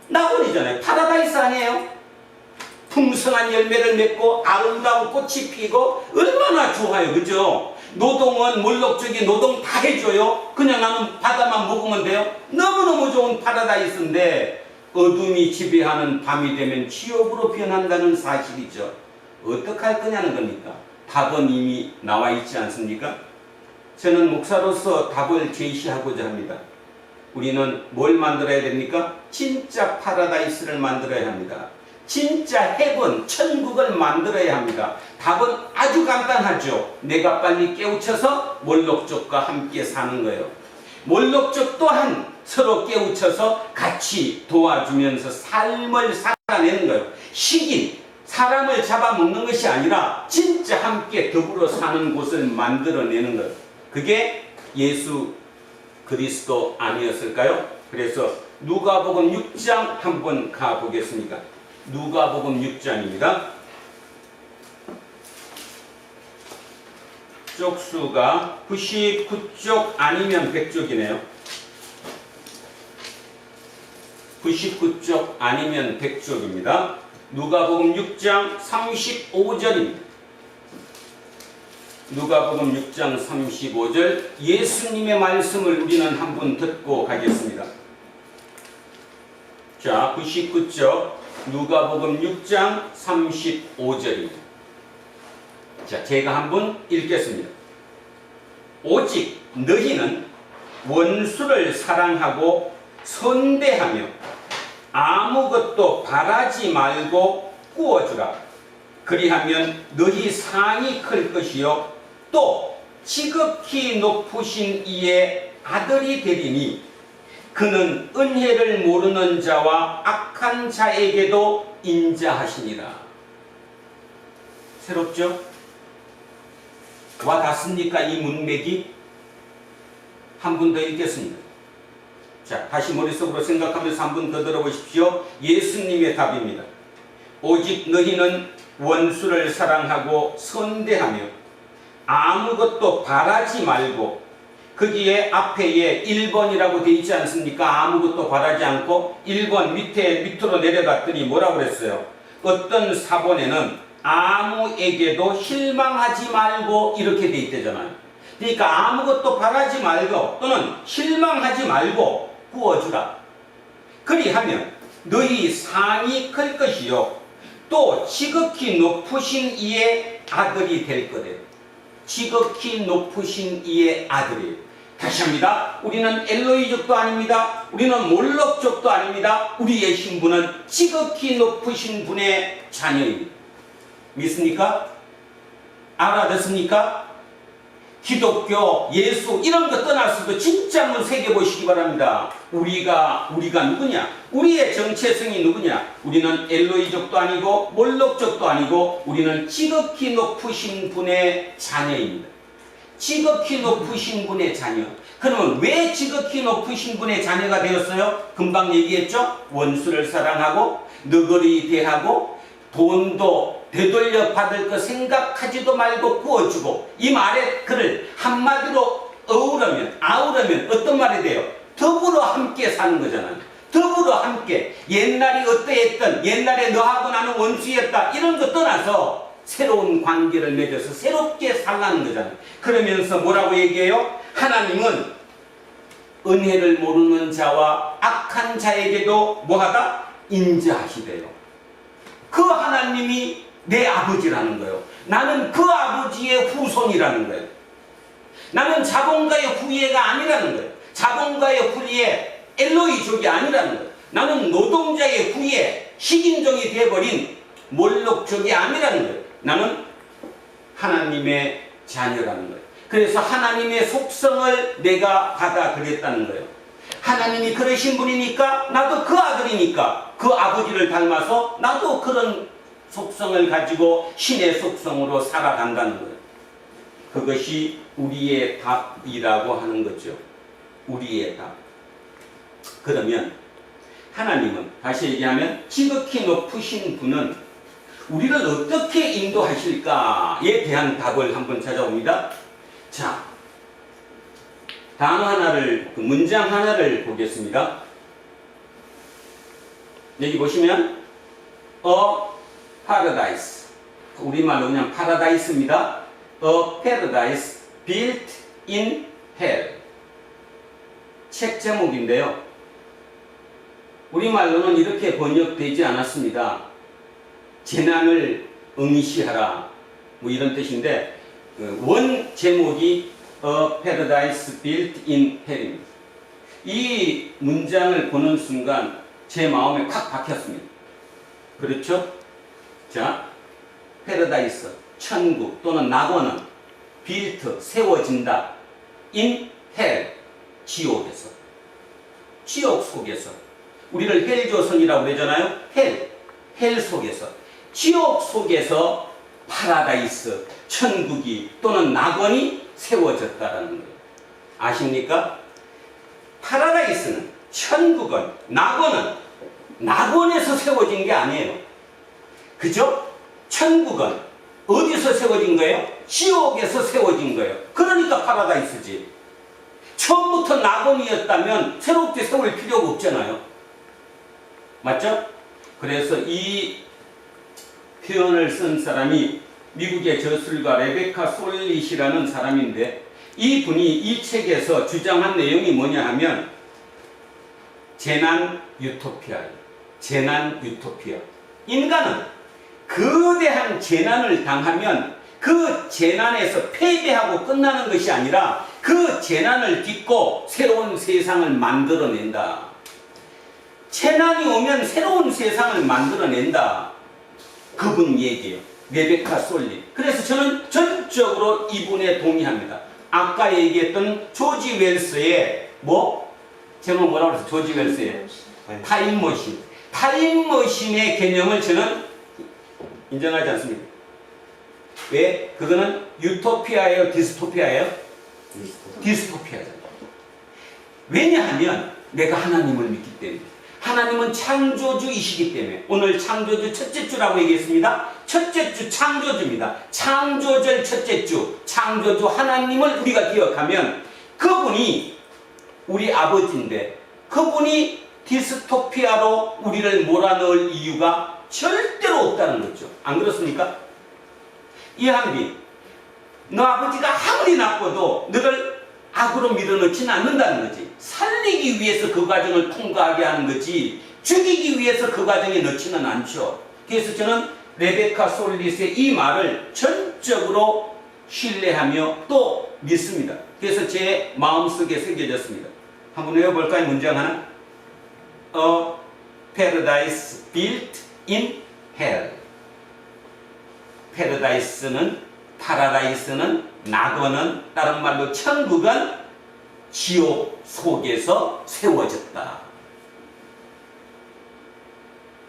낙원이잖아요. 파라다이스 아니에요? 풍성한 열매를 맺고 아름다운 꽃이 피고 얼마나 좋아요. 그죠? 노동은 몰록족이 노동 다 해줘요. 그냥 나는 바다만 먹으면 돼요. 너무너무 좋은 파라다이스인데 어둠이 지배하는 밤이 되면 지옥으로 변한다는 사실이죠. 어떡할 거냐는 겁니까? 답은 이미 나와 있지 않습니까? 저는 목사로서 답을 제시하고자 합니다. 우리는 뭘 만들어야 됩니까? 진짜 파라다이스를 만들어야 합니다. 진짜 헤븐, 천국을 만들어야 합니다. 답은 아주 간단하죠. 내가 빨리 깨우쳐서 몰록족과 함께 사는 거예요. 몰록족 또한 서로 깨우쳐서 같이 도와주면서 삶을 살아내는 거예요. 식인, 사람을 잡아먹는 것이 아니라 진짜 함께 더불어 사는 곳을 만들어내는 것. 그게 예수 그리스도 아니었을까요? 그래서 누가복음 6장 한번 가보겠습니까? 누가복음 6장입니다. 쪽수가 99쪽 아니면 100쪽이네요. 99쪽 아니면 100쪽입니다. 누가복음 6장 35절입니다. 누가복음 6장 35절 예수님의 말씀을 우리는 한번 듣고 가겠습니다. 자, 99쪽 누가복음 6장 35절입니다. 자, 제가 한번 읽겠습니다. 오직 너희는 원수를 사랑하고 선대하며 아무것도 바라지 말고 꾸어주라. 그리하면 너희 상이 클 것이요 또 지극히 높으신 이의 아들이 되리니 그는 은혜를 모르는 자와 악한 자에게도 인자하시니라. 새롭죠? 와 닿습니까? 이 문맥이? 한 번 더 읽겠습니다. 자, 다시 머릿속으로 생각하면서 한 번 더 들어보십시오. 예수님의 답입니다. 오직 너희는 원수를 사랑하고 선대하며 아무것도 바라지 말고, 거기에 앞에 1번이라고 되어 있지 않습니까? 아무것도 바라지 않고 1번 밑으로 내려갔더니 뭐라고 그랬어요? 어떤 사본에는 아무에게도 실망하지 말고 이렇게 되어 있대잖아요. 그러니까 아무것도 바라지 말고 또는 실망하지 말고 구워주라. 그리하면 너희 상이 클 것이요 또 지극히 높으신 이의 아들이 될 거래요. 지극히 높으신 이의 아들이에요. 다시 합니다. 우리는 엘로이족도 아닙니다. 우리는 몰록족도 아닙니다. 우리의 신분은 지극히 높으신 분의 자녀입니다. 믿습니까? 알아듣습니까? 기독교, 예수 이런 거 떠나서도 진짜 한번 새겨보시기 바랍니다. 우리가 누구냐? 우리의 정체성이 누구냐? 우리는 엘로이족도 아니고 몰록족도 아니고 우리는 지극히 높으신 분의 자녀입니다. 지극히 높으신 분의 자녀. 그러면 왜 지극히 높으신 분의 자녀가 되었어요? 금방 얘기했죠? 원수를 사랑하고 너그러이 대하고 돈도 되돌려 받을 거 생각하지도 말고 구워주고, 이 말의 글을 한마디로 아우르면 어떤 말이 돼요? 더불어 함께 사는 거잖아요. 더불어 함께. 옛날이 어떠했던, 옛날에 너하고 나는 원수였다 이런 거 떠나서 새로운 관계를 맺어서 새롭게 살라는 거잖아요. 그러면서 뭐라고 얘기해요? 하나님은 은혜를 모르는 자와 악한 자에게도 뭐하다? 인자하시대요. 그 하나님이 내 아버지라는 거예요. 나는 그 아버지의 후손이라는 거예요. 나는 자본가의 후예가 아니라는 거예요. 자본가의 후예 엘로이족이 아니라는 거예요. 나는 노동자의 후예 식인종이 되어버린 몰록족이 아니라는 거예요. 나는 하나님의 자녀라는 거예요. 그래서 하나님의 속성을 내가 받아들였다는 거예요. 하나님이 그러신 분이니까 나도 그 아들이니까 그 아버지를 닮아서 나도 그런 속성을 가지고 신의 속성으로 살아간다는 거예요. 그것이 우리의 답이라고 하는 거죠. 우리의 답. 그러면 하나님은 다시 얘기하면 지극히 높으신 분은 우리를 어떻게 인도하실까에 대한 답을 한번 찾아봅니다. 자, 단어 하나를, 문장 하나를 보겠습니다. 여기 보시면 paradise, 우리말로 그냥 파라다이스입니다. A paradise built in hell. 책 제목인데요. 우리말로는 이렇게 번역되지 않았습니다. 재난을 응시하라, 뭐 이런 뜻인데 원 제목이 A paradise built in hell입니다. 이 문장을 보는 순간 제 마음에 콱 박혔습니다. 그렇죠? 자, 패러다이스, 천국 또는 낙원은 built, 세워진다. in hell, 지옥에서. 지옥 속에서. 우리를 헬조선이라고 그러잖아요. 헬 속에서. 지옥 속에서 파라다이스, 천국이 또는 낙원이 세워졌다는 거예요. 아십니까? 파라다이스는, 천국은, 낙원에서 세워진 게 아니에요. 그죠? 천국은 어디서 세워진 거예요? 지옥에서 세워진 거예요. 그러니까 파라다이스지. 처음부터 낙원이었다면 새롭게 세울 필요가 없잖아요. 맞죠? 그래서 이 표현을 쓴 사람이 미국의 저술가 레베카 솔릿이라는 사람인데, 이 분이 이 책에서 주장한 내용이 뭐냐 하면 재난 유토피아예요. 재난 유토피아. 인간은 거대한 재난을 당하면 그 재난에서 패배하고 끝나는 것이 아니라 그 재난을 딛고 새로운 세상을 만들어낸다. 재난이 오면 새로운 세상을 만들어낸다. 그분 얘기예요. 레베카 솔릿. 그래서 저는 전적으로 이분에 동의합니다. 아까 얘기했던 조지 웰스의 제목 뭐라고 그랬어요? 조지 웰스의 타임머신. 타임머신의 개념을 저는 인정하지 않습니다. 왜? 그거는 유토피아예요? 디스토피아예요? 디스토피아잖아요. 왜냐하면 내가 하나님을 믿기 때문에. 하나님은 창조주이시기 때문에. 오늘 창조주 첫째 주라고 얘기했습니다. 첫째 주 창조주입니다. 창조절 첫째 주 창조주 하나님을 우리가 기억하면 그분이 우리 아버지인데, 그분이 디스토피아로 우리를 몰아넣을 이유가 절대로 없다는 거죠. 안 그렇습니까? 이한빈, 너 아버지가 아무리 나빠도 너를 악으로 밀어넣지는 않는다는 거지. 살리기 위해서 그 과정을 통과하게 하는 거지, 죽이기 위해서 그 과정에 넣지는 않죠. 그래서 저는 레베카 솔릿의 이 말을 전적으로 신뢰하며 또 믿습니다. 그래서 제 마음속에 새겨졌습니다. 한번 외워볼까요? 문장 하나. A paradise built in hell. 파라다이스는 낙원은, 다른 말로 천국은 지옥 속에서 세워졌다.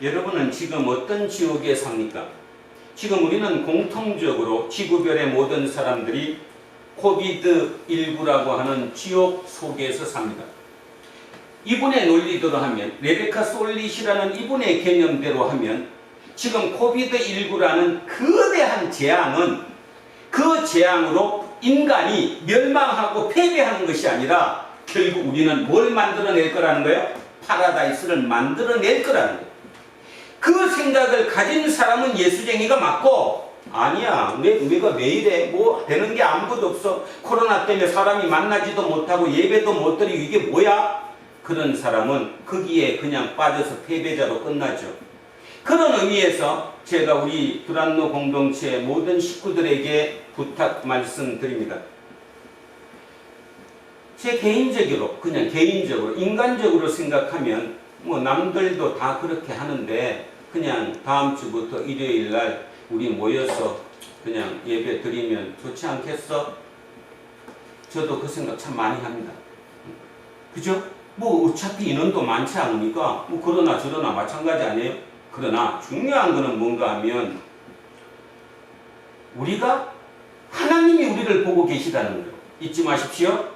여러분은 지금 어떤 지옥에 삽니까? 지금 우리는 공통적으로 지구별의 모든 사람들이 코비드19라고 하는 지옥 속에서 삽니다. 이분의 논리대로 하면, 레베카 솔릿이라는 이분의 개념대로 하면, 지금 코비드19라는 거대한 재앙은 그 재앙으로 인간이 멸망하고 패배하는 것이 아니라 결국 우리는 뭘 만들어낼 거라는 거예요? 파라다이스를 만들어낼 거라는 거예요. 그 생각을 가진 사람은 예수쟁이가 맞고, 아니야, 내가 왜 이래? 뭐 되는 게 아무것도 없어. 코로나 때문에 사람이 만나지도 못하고 예배도 못 드리고 이게 뭐야? 그런 사람은 거기에 그냥 빠져서 패배자로 끝나죠. 그런 의미에서 제가 우리 두란노 공동체의 모든 식구들에게 부탁 말씀드립니다. 제 개인적으로, 그냥 개인적으로, 인간적으로 생각하면 뭐 남들도 다 그렇게 하는데 그냥 다음 주부터 일요일 날 우리 모여서 그냥 예배 드리면 좋지 않겠어? 저도 그 생각 참 많이 합니다. 그죠? 뭐 어차피 인원도 많지 않으니까 뭐 그러나 저러나 마찬가지 아니에요? 그러나 중요한 거는 뭔가 하면 우리가 하나님이 우리를 보고 계시다는 거예요. 잊지 마십시오.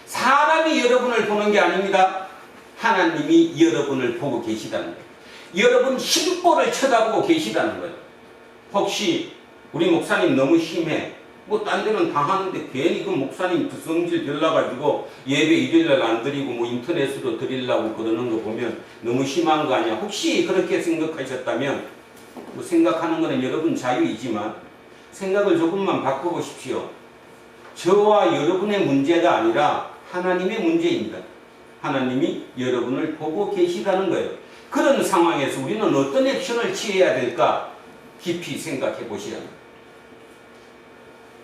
사람이 여러분을 보는 게 아닙니다. 하나님이 여러분을 보고 계시다는 거예요. 여러분 심보를 쳐다보고 계시다는 거예요. 혹시 우리 목사님 너무 심해, 뭐 딴 데는 다 하는데 괜히 그 목사님 그 성질 들러가지고 예배 일요일날 안 드리고 뭐 인터넷으로 드리려고 그러는 거 보면 너무 심한 거 아니야? 혹시 그렇게 생각하셨다면, 뭐 생각하는 거는 여러분 자유이지만 생각을 조금만 바꿔보십시오. 저와 여러분의 문제가 아니라 하나님의 문제입니다. 하나님이 여러분을 보고 계시다는 거예요. 그런 상황에서 우리는 어떤 액션을 취해야 될까 깊이 생각해 보셔야 합니다.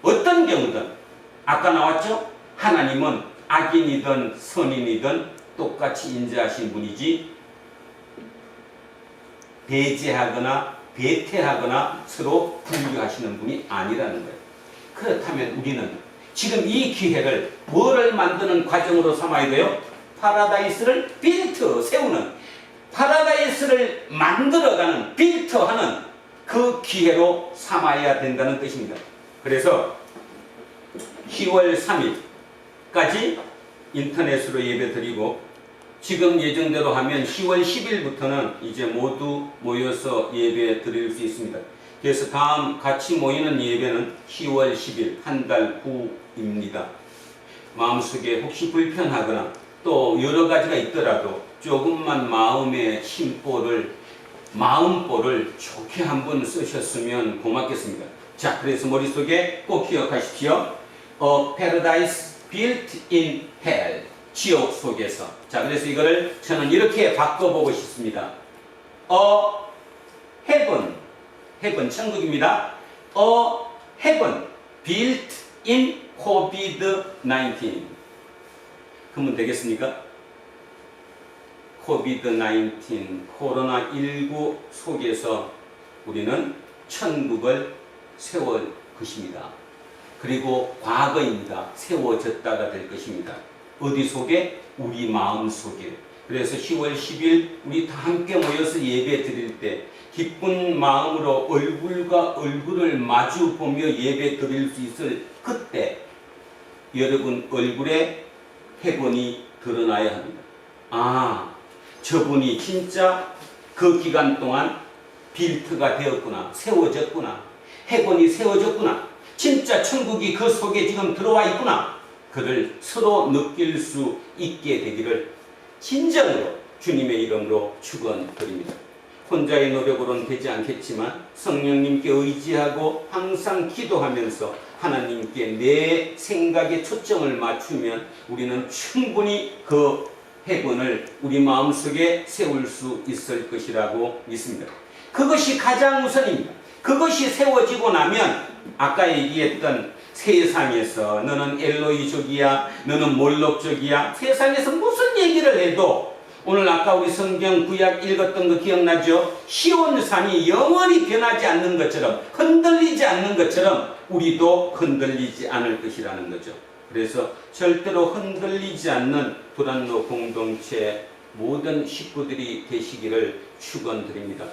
어떤 경우든 아까 나왔죠? 하나님은 악인이든 선인이든 똑같이 인자하신 분이지 배제하거나 배태하거나 서로 분류하시는 분이 아니라는 거예요. 그렇다면 우리는 지금 이 기회를 뭐를 만드는 과정으로 삼아야 돼요? 파라다이스를 세우는, 파라다이스를 만들어가는, 빌트하는 그 기회로 삼아야 된다는 뜻입니다. 그래서 10월 3일까지 인터넷으로 예배 드리고, 지금 예정대로 하면 10월 10일부터는 이제 모두 모여서 예배 드릴 수 있습니다. 그래서 다음 같이 모이는 예배는 10월 10일 한 달 후입니다. 마음속에 혹시 불편하거나 또 여러 가지가 있더라도 조금만 마음의 마음볼을 좋게 한번 쓰셨으면 고맙겠습니다. 자, 그래서 머릿속에 꼭 기억하십시오. A paradise built in hell. 지옥 속에서. 자, 그래서 이거를 저는 이렇게 바꿔보고 싶습니다. heaven, 천국입니다. A heaven built in COVID-19. 그러면 되겠습니까? COVID-19, 코로나19 속에서 우리는 천국을 세울 것입니다. 그리고 과거입니다. 세워졌다가 될 것입니다. 어디 속에? 우리 마음 속에. 그래서 10월 10일 우리 다 함께 모여서 예배 드릴 때 기쁜 마음으로 얼굴과 얼굴을 마주 보며 예배 드릴 수 있을 그때 여러분 얼굴에 해본이 드러나야 합니다. 아, 저분이 진짜 그 기간 동안 빌트가 되었구나. 세워졌구나. 해본이 세워졌구나. 진짜 천국이 그 속에 지금 들어와 있구나. 그를 서로 느낄 수 있게 되기를 진정으로 주님의 이름으로 축원드립니다. 혼자의 노력으로는 되지 않겠지만 성령님께 의지하고 항상 기도하면서 하나님께 내 생각에 초점을 맞추면 우리는 충분히 그 해본을 우리 마음속에 세울 수 있을 것이라고 믿습니다. 그것이 가장 우선입니다. 그것이 세워지고 나면 아까 얘기했던 세상에서 너는 엘로이족이야, 너는 몰록족이야, 세상에서 무슨 얘기를 해도 오늘 아까 우리 성경 구약 읽었던 거 기억나죠? 시온산이 영원히 변하지 않는 것처럼, 흔들리지 않는 것처럼 우리도 흔들리지 않을 것이라는 거죠. 그래서 절대로 흔들리지 않는 불안로 공동체 모든 식구들이 되시기를 축원드립니다.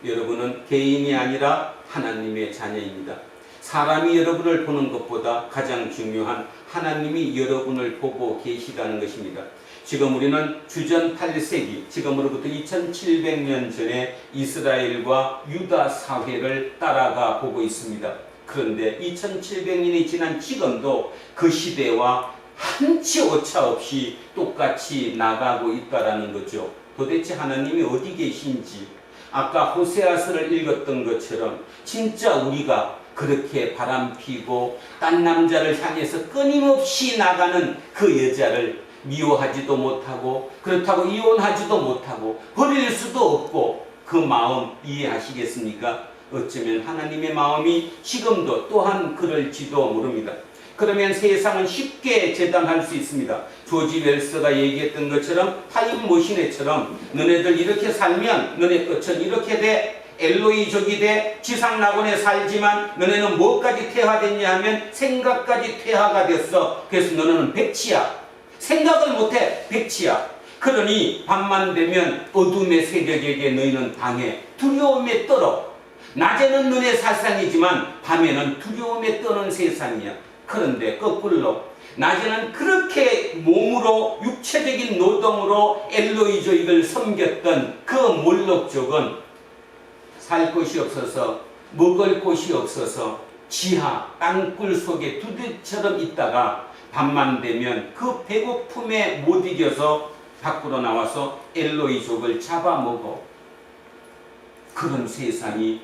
여러분은 개인이 아니라 하나님의 자녀입니다. 사람이 여러분을 보는 것보다 가장 중요한 하나님이 여러분을 보고 계시다는 것입니다. 지금 우리는 주전 8세기, 지금으로부터 2700년 전에 이스라엘과 유다 사회를 따라가 보고 있습니다. 그런데 2700년이 지난 지금도 그 시대와 한치 오차 없이 똑같이 나가고 있다는 거죠. 도대체 하나님이 어디 계신지, 아까 호세아서를 읽었던 것처럼 진짜 우리가 그렇게 바람피고 딴 남자를 향해서 끊임없이 나가는 그 여자를 미워하지도 못하고 그렇다고 이혼하지도 못하고 버릴 수도 없고 그 마음 이해하시겠습니까? 어쩌면 하나님의 마음이 지금도 또한 그럴지도 모릅니다. 그러면 세상은 쉽게 재단할 수 있습니다. 조지 웰스가 얘기했던 것처럼 타임머신에처럼 너네들 이렇게 살면 너네 끝은 이렇게 돼, 엘로이족이 돼, 지상낙원에 살지만 너네는 뭐까지 퇴화됐냐 하면 생각까지 퇴화가 됐어. 그래서 너네는 백치야. 생각을 못해. 백치야. 그러니 밤만 되면 어둠의 세력에게 너희는 당해 두려움에 떨어. 낮에는 너네 살상이지만 밤에는 두려움에 떠는 세상이야. 그런데 거꾸로 낮에는 그렇게 몸으로 육체적인 노동으로 엘로이족을 섬겼던 그 몰록족은 살 곳이 없어서 먹을 곳이 없어서 지하 땅굴 속에 두들처럼 있다가 밤만 되면 그 배고픔에 못 이겨서 밖으로 나와서 엘로이족을 잡아먹어. 그런 세상이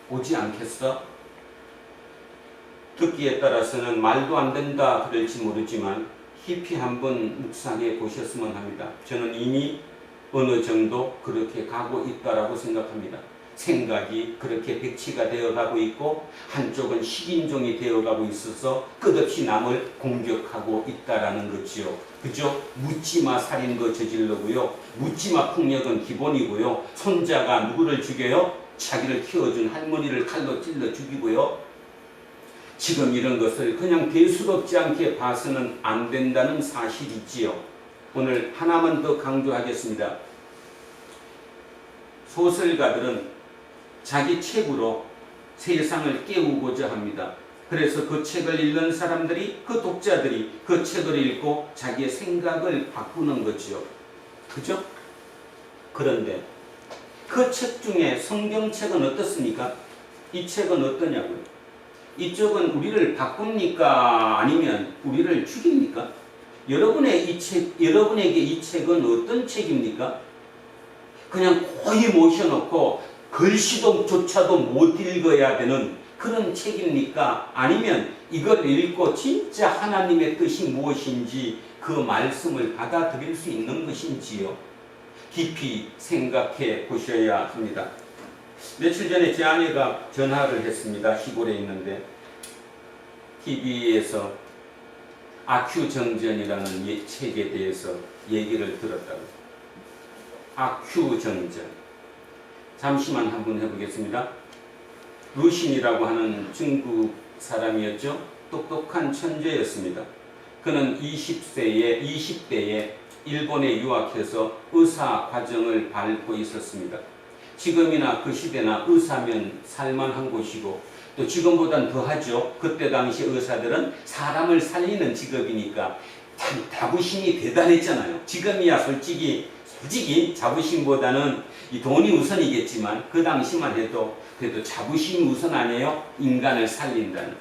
오지 않겠어? 듣기에 따라서는 말도 안 된다 그럴지 모르지만 깊이 한번 묵상해 보셨으면 합니다. 저는 이미 어느 정도 그렇게 가고 있다라고 생각합니다. 생각이 그렇게 백치가 되어가고 있고 한쪽은 식인종이 되어가고 있어서 끝없이 남을 공격하고 있다라는 거지요. 그죠? 묻지마 살인도 저질러고요. 묻지마 폭력은 기본이고요. 손자가 누구를 죽여요? 자기를 키워준 할머니를 칼로 찔러 죽이고요. 지금 이런 것을 그냥 대수롭지 않게 봐서는 안 된다는 사실이지요. 오늘 하나만 더 강조하겠습니다. 소설가들은 자기 책으로 세상을 깨우고자 합니다. 그래서 그 책을 읽는 사람들이, 그 독자들이 그 책을 읽고 자기의 생각을 바꾸는 거죠. 그죠? 그런데 그 책 중에 성경책은 어떻습니까? 이 책은 어떠냐고요? 이쪽은 우리를 바꿉니까? 아니면 우리를 죽입니까? 여러분에게 이 책은 어떤 책입니까? 그냥 고이 모셔놓고 글씨조차도 못 읽어야 되는 그런 책입니까? 아니면 이걸 읽고 진짜 하나님의 뜻이 무엇인지 그 말씀을 받아들일 수 있는 것인지요? 깊이 생각해 보셔야 합니다. 며칠 전에 제 아내가 전화를 했습니다. 시골에 있는데 TV에서 아큐정전이라는 책에 대해서 얘기를 들었다고. 아큐정전. 잠시만 한번 해보겠습니다. 루신이라고 하는 중국 사람이었죠. 똑똑한 천재였습니다. 그는 20대에 일본에 유학해서 의사 과정을 밟고 있었습니다. 지금이나 그 시대나 의사면 살만한 곳이고 또 지금보단 더하죠. 그때 당시 의사들은 사람을 살리는 직업이니까 참 자부심이 대단했잖아요. 지금이야 솔직히 자부심보다는 이 돈이 우선이겠지만 그 당시만 해도 그래도 자부심이 우선 아니에요. 인간을 살린다는.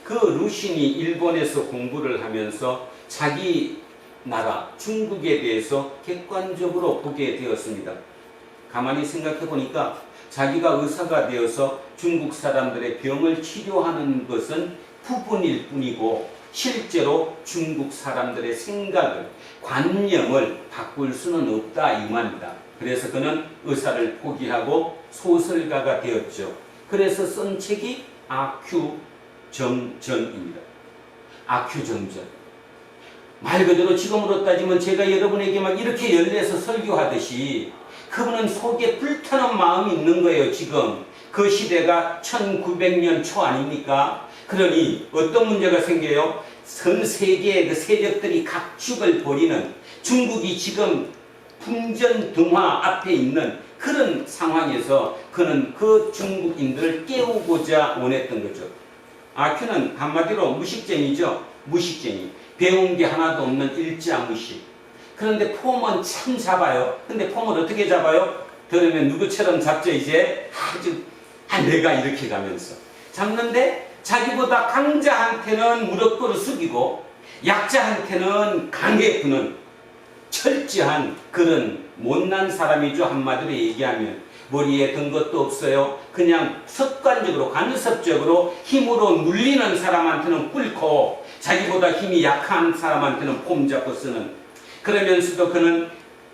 그 루신이 일본에서 공부를 하면서 자기 나라 중국에 대해서 객관적으로 보게 되었습니다. 가만히 생각해 보니까 자기가 의사가 되어서 중국 사람들의 병을 치료하는 것은 부분일 뿐이고 실제로 중국 사람들의 생각을, 관념을 바꿀 수는 없다 이 말입니다. 그래서 그는 의사를 포기하고 소설가가 되었죠. 그래서 쓴 책이 아큐정전입니다. 아큐정전. 말 그대로 지금으로 따지면 제가 여러분에게 막 이렇게 열려서 설교하듯이 그분은 속에 불타는 마음이 있는 거예요. 지금 그 시대가 1900년 초 아닙니까? 그러니 어떤 문제가 생겨요? 전 세계의 그 세력들이 각축을 벌이는, 중국이 지금 풍전등화 앞에 있는 그런 상황에서 그는 그 중국인들을 깨우고자 원했던 거죠. 아큐는 한마디로 무식쟁이죠. 무식쟁이. 배운 게 하나도 없는 일자무식. 그런데 폼은 참 잡아요. 근데 폼을 어떻게 잡아요? 들으면 누구처럼 잡죠. 이제 아주 내가 이렇게 가면서 잡는데 자기보다 강자한테는 무릎 숙이고 약자한테는 강에 부는 철저한 그런 못난 사람이죠. 한마디로 얘기하면 머리에 든 것도 없어요. 그냥 습관적으로 간섭적으로 힘으로 눌리는 사람한테는 꿇고 자기보다 힘이 약한 사람한테는 폼 잡고 쓰는. 그러면서도 그는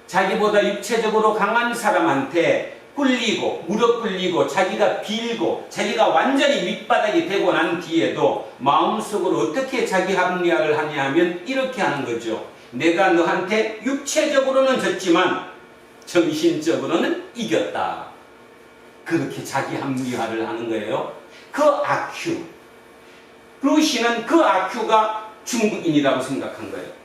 자기보다 육체적으로 강한 사람한테 꿀리고 무릎 꿇리고 자기가 빌고 자기가 완전히 밑바닥이 되고 난 뒤에도 마음속으로 어떻게 자기 합리화를 하냐 하면 이렇게 하는 거죠. 내가 너한테 육체적으로는 졌지만 정신적으로는 이겼다. 그렇게 자기 합리화를 하는 거예요. 그 아큐. 루시는 그 아큐가 중국인이라고 생각한 거예요.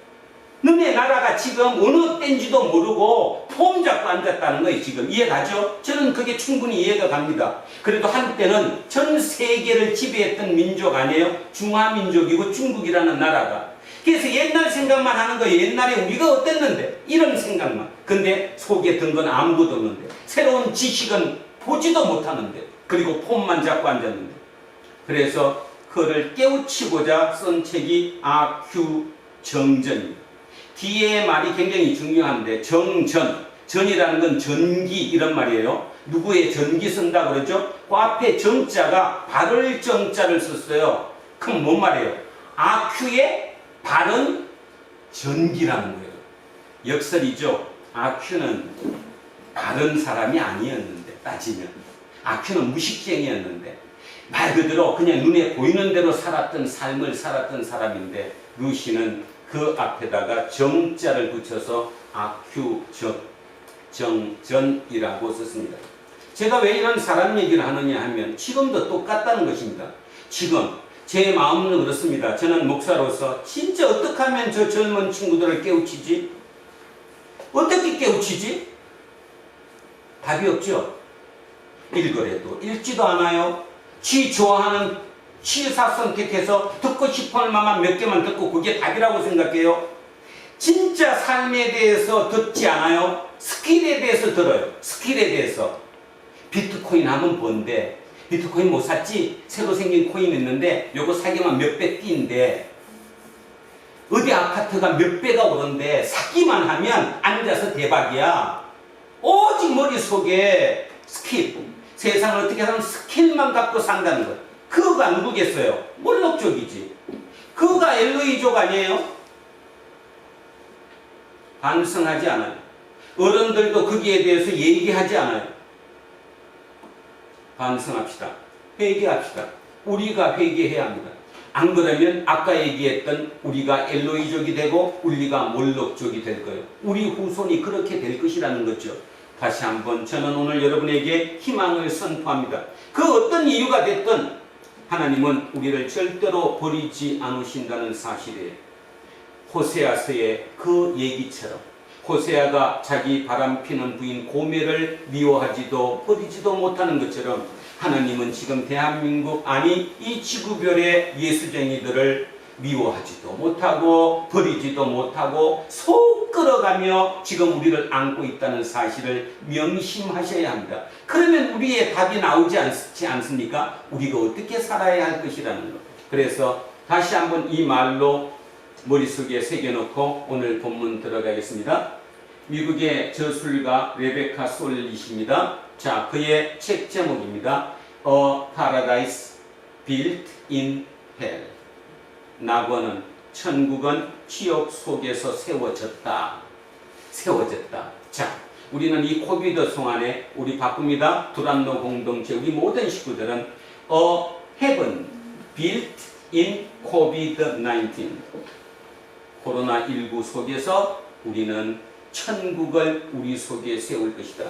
너네 나라가 지금 어느 때인지도 모르고 폼 잡고 앉았다는 거예요. 지금 이해가죠? 저는 그게 충분히 이해가 갑니다. 그래도 한때는 전 세계를 지배했던 민족 아니에요? 중화민족이고 중국이라는 나라가. 그래서 옛날 생각만 하는 거예요. 옛날에 우리가 어땠는데 이런 생각만. 근데 속에 든 건 아무것도 없는데 새로운 지식은 보지도 못하는데 그리고 폼만 잡고 앉았는데. 그래서 그를 깨우치고자 쓴 책이 아큐정전입니다. 뒤에 말이 굉장히 중요한데 정전, 전이라는 건 전기 이런 말이에요. 누구의 전기 쓴다 그러죠? 그 앞에 정자가 바를 정자를 썼어요. 그럼 뭔 말이에요? 아큐의 바른 전기라는 거예요. 역설이죠. 아큐는 바른 사람이 아니었는데 따지면 아큐는 무식쟁이였는데 말 그대로 그냥 눈에 보이는 대로 살았던 삶을 살았던 사람인데 루시는 그 앞에다가 정자를 붙여서 아큐정전이라고 썼습니다. 제가 왜 이런 사람 얘기를 하느냐 하면 지금도 똑같다는 것입니다. 지금 제 마음은 그렇습니다. 저는 목사로서 진짜 어떻게 하면 저 젊은 친구들을 깨우치지? 어떻게 깨우치지? 답이 없죠. 읽으래도 읽지도 않아요. 지 좋아하는 취사 선택해서 듣고 싶은 말만 몇 개만 듣고 그게 답이라고 생각해요? 진짜 삶에 대해서 듣지 않아요? 스킬에 대해서 들어요. 스킬에 대해서. 비트코인 하면 뭔데? 비트코인 못 샀지? 새로 생긴 코인 있는데 요거 사기만 몇 배 뛴데 어디 아파트가 몇 배가 오른데 사기만 하면 앉아서 대박이야. 오직 머릿속에 스킬. 세상을 어떻게 하면 스킬만 갖고 산다는 것. 그거가 누구겠어요? 몰록족이지. 그거가 엘로이족 아니에요? 반성하지 않아요. 어른들도 거기에 대해서 얘기하지 않아요. 반성합시다. 회개합시다. 우리가 회개해야 합니다. 안 그러면 아까 얘기했던 우리가 엘로이족이 되고 우리가 몰록족이 될 거예요. 우리 후손이 그렇게 될 것이라는 거죠. 다시 한번 저는 오늘 여러분에게 희망을 선포합니다. 그 어떤 이유가 됐든 하나님은 우리를 절대로 버리지 않으신다는 사실이에요. 호세아서의 그 얘기처럼 호세아가 자기 바람피는 부인 고멜을 미워하지도 버리지도 못하는 것처럼 하나님은 지금 대한민국 아니 이 지구별의 예수쟁이들을 미워하지도 못하고 버리지도 못하고 속 끌어가며 지금 우리를 안고 있다는 사실을 명심하셔야 합니다. 그러면 우리의 답이 나오지 않습니까? 우리가 어떻게 살아야 할 것이라는 것. 그래서 다시 한번 이 말로 머릿속에 새겨놓고 오늘 본문 들어가겠습니다. 미국의 저술가 레베카 솔릿입니다. 자, 그의 책 제목입니다. A Paradise Built in Hell. 낙원은 천국은 지옥 속에서 세워졌다. 세워졌다. 자, 우리는 이 코비드 송안에 우리 바꿉니다. 두란노 공동체 우리 모든 식구들은 A Heaven Built in COVID-19. 코로나19 속에서 우리는 천국을 우리 속에 세울 것이다.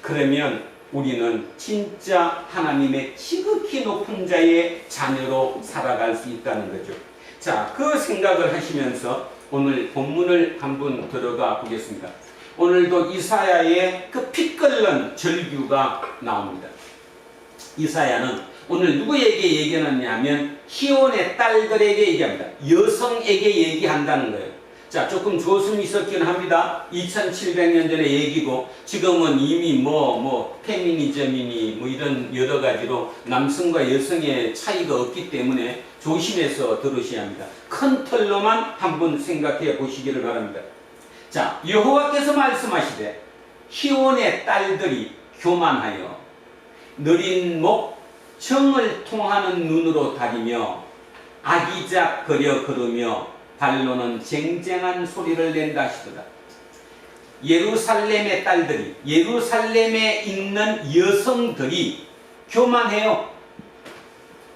그러면 우리는 진짜 하나님의 지극히 높은 자의 자녀로 살아갈 수 있다는 거죠. 자, 그 생각을 하시면서 오늘 본문을 한번 들어가 보겠습니다. 오늘도 이사야의 그 피 끓는 절규가 나옵니다. 이사야는 오늘 누구에게 얘기하느냐 하면 시온의 딸들에게 얘기합니다. 여성에게 얘기한다는 거예요. 자, 조금 조심이 있었긴 합니다. 2700년 전의 얘기고 지금은 이미 페미니즘이니 이런 여러 가지로 남성과 여성의 차이가 없기 때문에 조심해서 들으셔야 합니다. 큰 틀로만 한번 생각해 보시기를 바랍니다. 자, 여호와께서 말씀하시되 시온의 딸들이 교만하여 느린 목 정을 통하는 눈으로 다니며 아기작거려 걸으며 발로는 쟁쟁한 소리를 낸다 하시더라. 예루살렘의 딸들이, 예루살렘에 있는 여성들이 교만해요.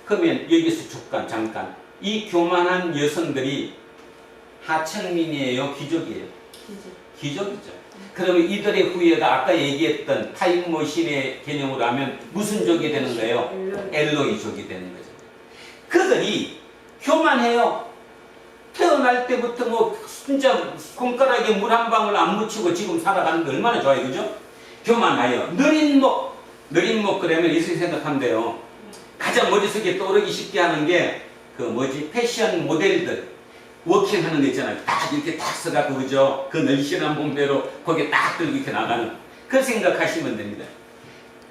그러면 여기서 잠깐 이 교만한 여성들이 하층민이에요? 귀족이에요? 귀족이죠. 그러면 이들의 후예가 아까 얘기했던 타임머신의 개념으로 하면 무슨 족이 되는 거예요? 엘로이족이 되는 거죠. 그들이 교만해요. 태어날 때부터 진짜 손가락에 물 한 방울 안 묻히고 지금 살아가는 게 얼마나 좋아요, 그죠? 교만하여 느린 목 그러면 이렇게 생각하면 돼요. 가장 머릿속에 떠오르기 쉽게 하는 게 패션 모델들 워킹하는 거 있잖아요. 딱 이렇게 딱 써갖고 그죠? 그 날씬한 몸매로 거기에 딱 들고 이렇게 나가는 그 생각하시면 됩니다.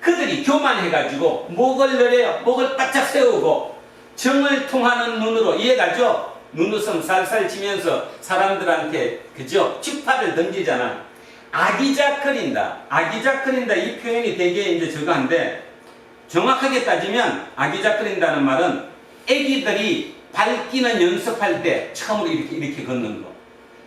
그들이 교만해가지고 목을 내려요. 목을 바짝 세우고 정을 통하는 눈으로 이해가죠? 눈웃음 살살 치면서 사람들한테 그죠? 쥐파를 던지잖아. 아기작거린다. 아기작거린다 이 표현이 되게 이제 저거한데 정확하게 따지면 아기작거린다는 말은 애기들이 밟기는 연습할 때 처음으로 이렇게 걷는 거.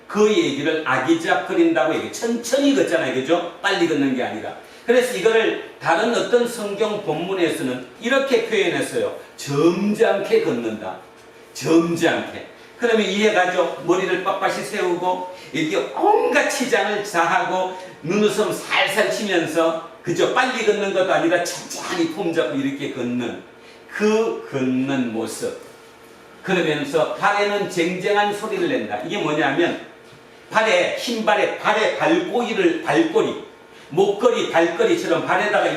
그 얘기를 아기작거린다고 얘기해. 천천히 걷잖아요. 그죠? 빨리 걷는 게 아니라. 그래서 이거를 다른 어떤 성경 본문에서는 이렇게 표현했어요. 점잖게 걷는다. 점잖게. 그러면 이해가죠? 머리를 빳빳이 세우고 이렇게 온갖 치장을 다하고 눈웃음 살살 치면서 그죠? 빨리 걷는 것도 아니라 천천히 폼 잡고 이렇게 걷는 그 걷는 모습. 그러면서 발에는 쟁쟁한 소리를 낸다. 이게 뭐냐면 신발에 발에 발꼬리 목걸이 발걸이처럼 발에다가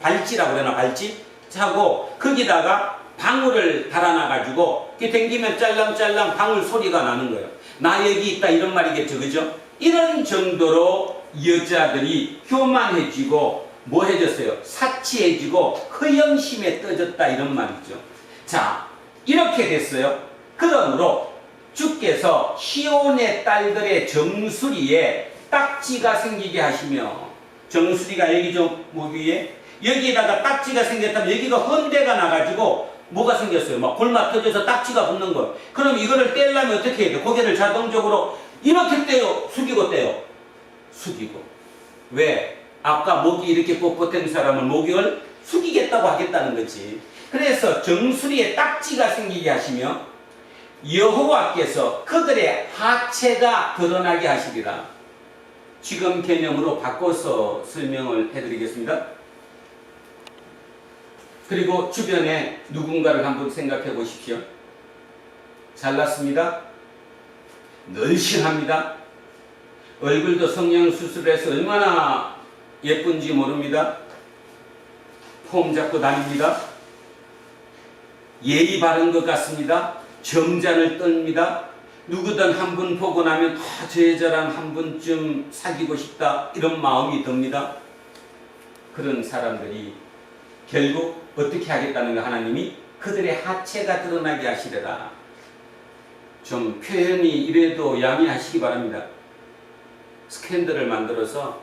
발찌라고 그러나 발찌? 차고 거기다가 방울을 달아놔가지고 댕기면 짤랑짤랑 방울 소리가 나는 거예요. 나 여기 있다 이런 말이겠죠. 그죠? 이런 정도로 여자들이 교만해지고 뭐 해졌어요? 사치해지고 허영심에 떠졌다 이런 말이죠. 자, 이렇게 됐어요. 그러므로 주께서 시온의 딸들의 정수리에 딱지가 생기게 하시며, 정수리가 여기 좀 위에 여기에다가 딱지가 생겼다면 여기가 헌대가 나가지고 뭐가 생겼어요? 막 골마 터져서 딱지가 붙는 거. 그럼 이거를 떼려면 어떻게 해야 돼? 고개를 자동적으로 이렇게 떼요? 숙이고 떼요? 숙이고. 왜? 아까 목이 이렇게 뻣뻣한 사람은 목을 숙이겠다고 하겠다는 거지. 그래서 정수리에 딱지가 생기게 하시며 여호와께서 그들의 하체가 드러나게 하시리라. 지금 개념으로 바꿔서 설명을 해드리겠습니다. 그리고 주변에 누군가를 한번 생각해 보십시오. 잘났습니다. 늘씬합니다. 얼굴도 성형수술해서 얼마나 예쁜지 모릅니다. 폼 잡고 다닙니다. 예의 바른 것 같습니다. 점잔을 떱니다. 누구든 한 분 보고 나면 저 여자랑 한 번쯤 사귀고 싶다 이런 마음이 듭니다. 그런 사람들이 결국 어떻게 하겠다는 거, 하나님이 그들의 하체가 드러나게 하시리라. 좀 표현이 이래도 양해하시기 바랍니다. 스캔들을 만들어서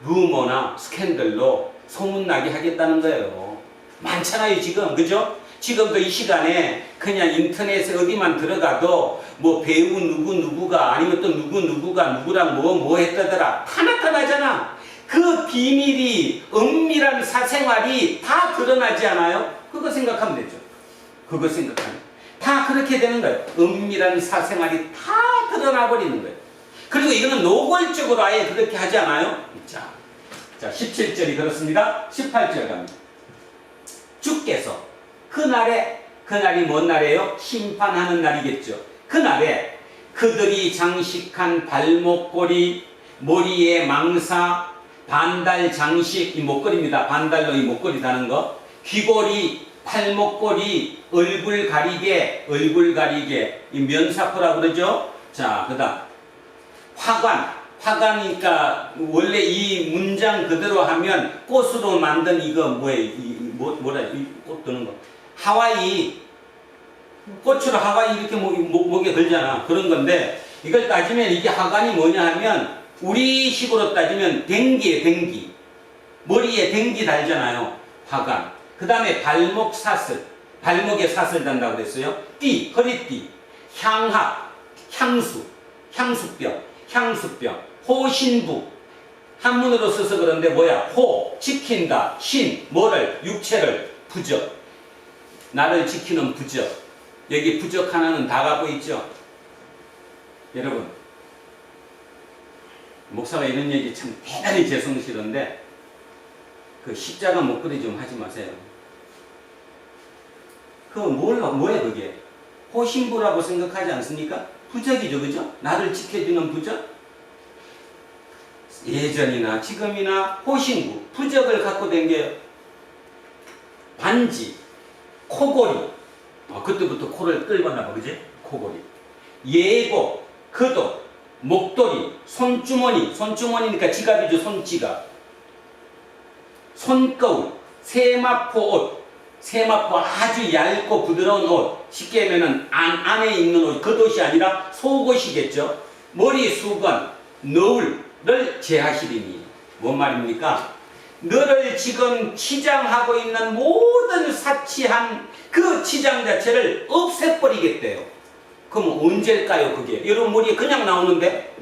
루머나 스캔들로 소문나게 하겠다는 거예요. 많잖아요 지금. 그죠? 지금도 이 시간에 그냥 인터넷에 어디만 들어가도 뭐 배우 누구가 아니면 또 누구가 누구랑 뭐 했다더라 다 나타나잖아. 그 비밀이, 은밀한 사생활이 다 드러나지 않아요? 그거 생각하면 되죠. 그거 생각하면 다 그렇게 되는 거예요. 은밀한 사생활이 다 드러나 버리는 거예요. 그리고 이거는 노골적으로 아예 그렇게 하지 않아요? 자 17절이 그렇습니다. 18절 갑니다. 주께서 그날이 뭔 날이에요? 심판하는 날이겠죠. 그날에 그들이 장식한 발목걸이, 머리에 망사, 반달 장식, 이 목걸이입니다. 반달로 이 목걸이 다는 거, 귀걸이, 팔목걸이, 얼굴 가리개, 이 면사포라고 그러죠. 자, 그 다음 화관이니까 원래 이 문장 그대로 하면 꽃으로 만든 이거 뭐예요? 뭐라 이 꽃 드는 거. 하와이 꽃으로 하와이 이렇게 목에 걸잖아. 그런 건데 이걸 따지면 이게 화관이 뭐냐 하면 우리식으로 따지면 댕기에 댕기. 머리에 댕기 달잖아요. 화관. 그 다음에 발목 사슬. 발목에 사슬 단다고 그랬어요. 띠, 허리띠. 향합, 향수병, 호신부. 한문으로 써서 그런데 뭐야? 호, 지킨다. 신, 뭐를? 육체를. 부적. 나를 지키는 부적. 여기 부적 하나는 다 갖고 있죠. 여러분, 목사가 이런 얘기 참 대단히 죄송스러운데 그 십자가 목걸이 좀 하지 마세요. 그거 뭐예요 그게? 호신부라고 생각하지 않습니까? 부적이죠, 그죠? 나를 지켜주는 부적? 예전이나 지금이나 호신부, 부적을 갖고 댕겨요. 반지, 코골이, 그때부터 코를 끌거나 봐, 그지? 코골이. 예고, 그도, 목도리, 손주머니니까 지갑이죠, 손지갑. 손거울, 세마포 옷, 세마포 아주 얇고 부드러운 옷, 쉽게 하면은 안에 입는 옷, 겉옷이 아니라 속옷이겠죠. 머리 수건, 너울을 제하시리니. 뭔 말입니까? 너를 지금 치장하고 있는 모든 사치한 그 치장 자체를 없애버리겠대요. 그럼 언제일까요 그게? 여러분 머리에 그냥 나오는데?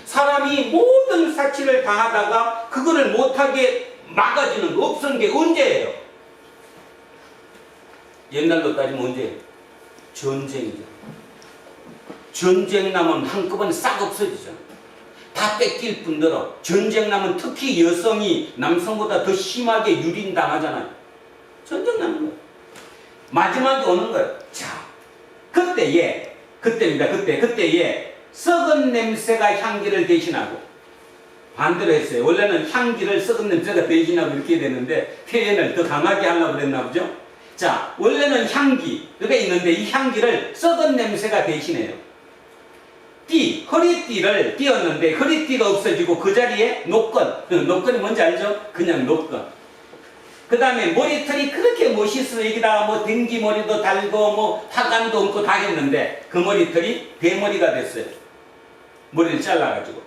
사람이 모든 사치를 당하다가 그거를 못하게 막아주는 거 없은 게 언제예요? 옛날로 따지면 언제예요? 전쟁이죠. 전쟁 나면 한꺼번에 싹 없어지죠. 다 뺏길 뿐더러 전쟁 나면 특히 여성이 남성보다 더 심하게 유린당하잖아요. 전쟁 나는 거예요. 마지막에 오는 거예요. 자, 그때에 썩은 냄새가 향기를 대신하고 반대로 했어요. 원래는 향기를 썩은 냄새가 대신하고 이렇게 되는데 표현을 더 강하게 하려고 그랬나 보죠. 자, 원래는 향기가 있는데 이 향기를 썩은 냄새가 대신해요. 허리띠를 띄었는데 허리띠가 없어지고 그 자리에 노건, 노건이 뭔지 알죠? 그냥 노건. 그 다음에 머리털이 그렇게 멋있어. 여기다가 뭐 댕기머리도 달고 뭐 화관도 얹고 다 했는데 그 머리털이 대머리가 됐어요. 머리를 잘라가지고.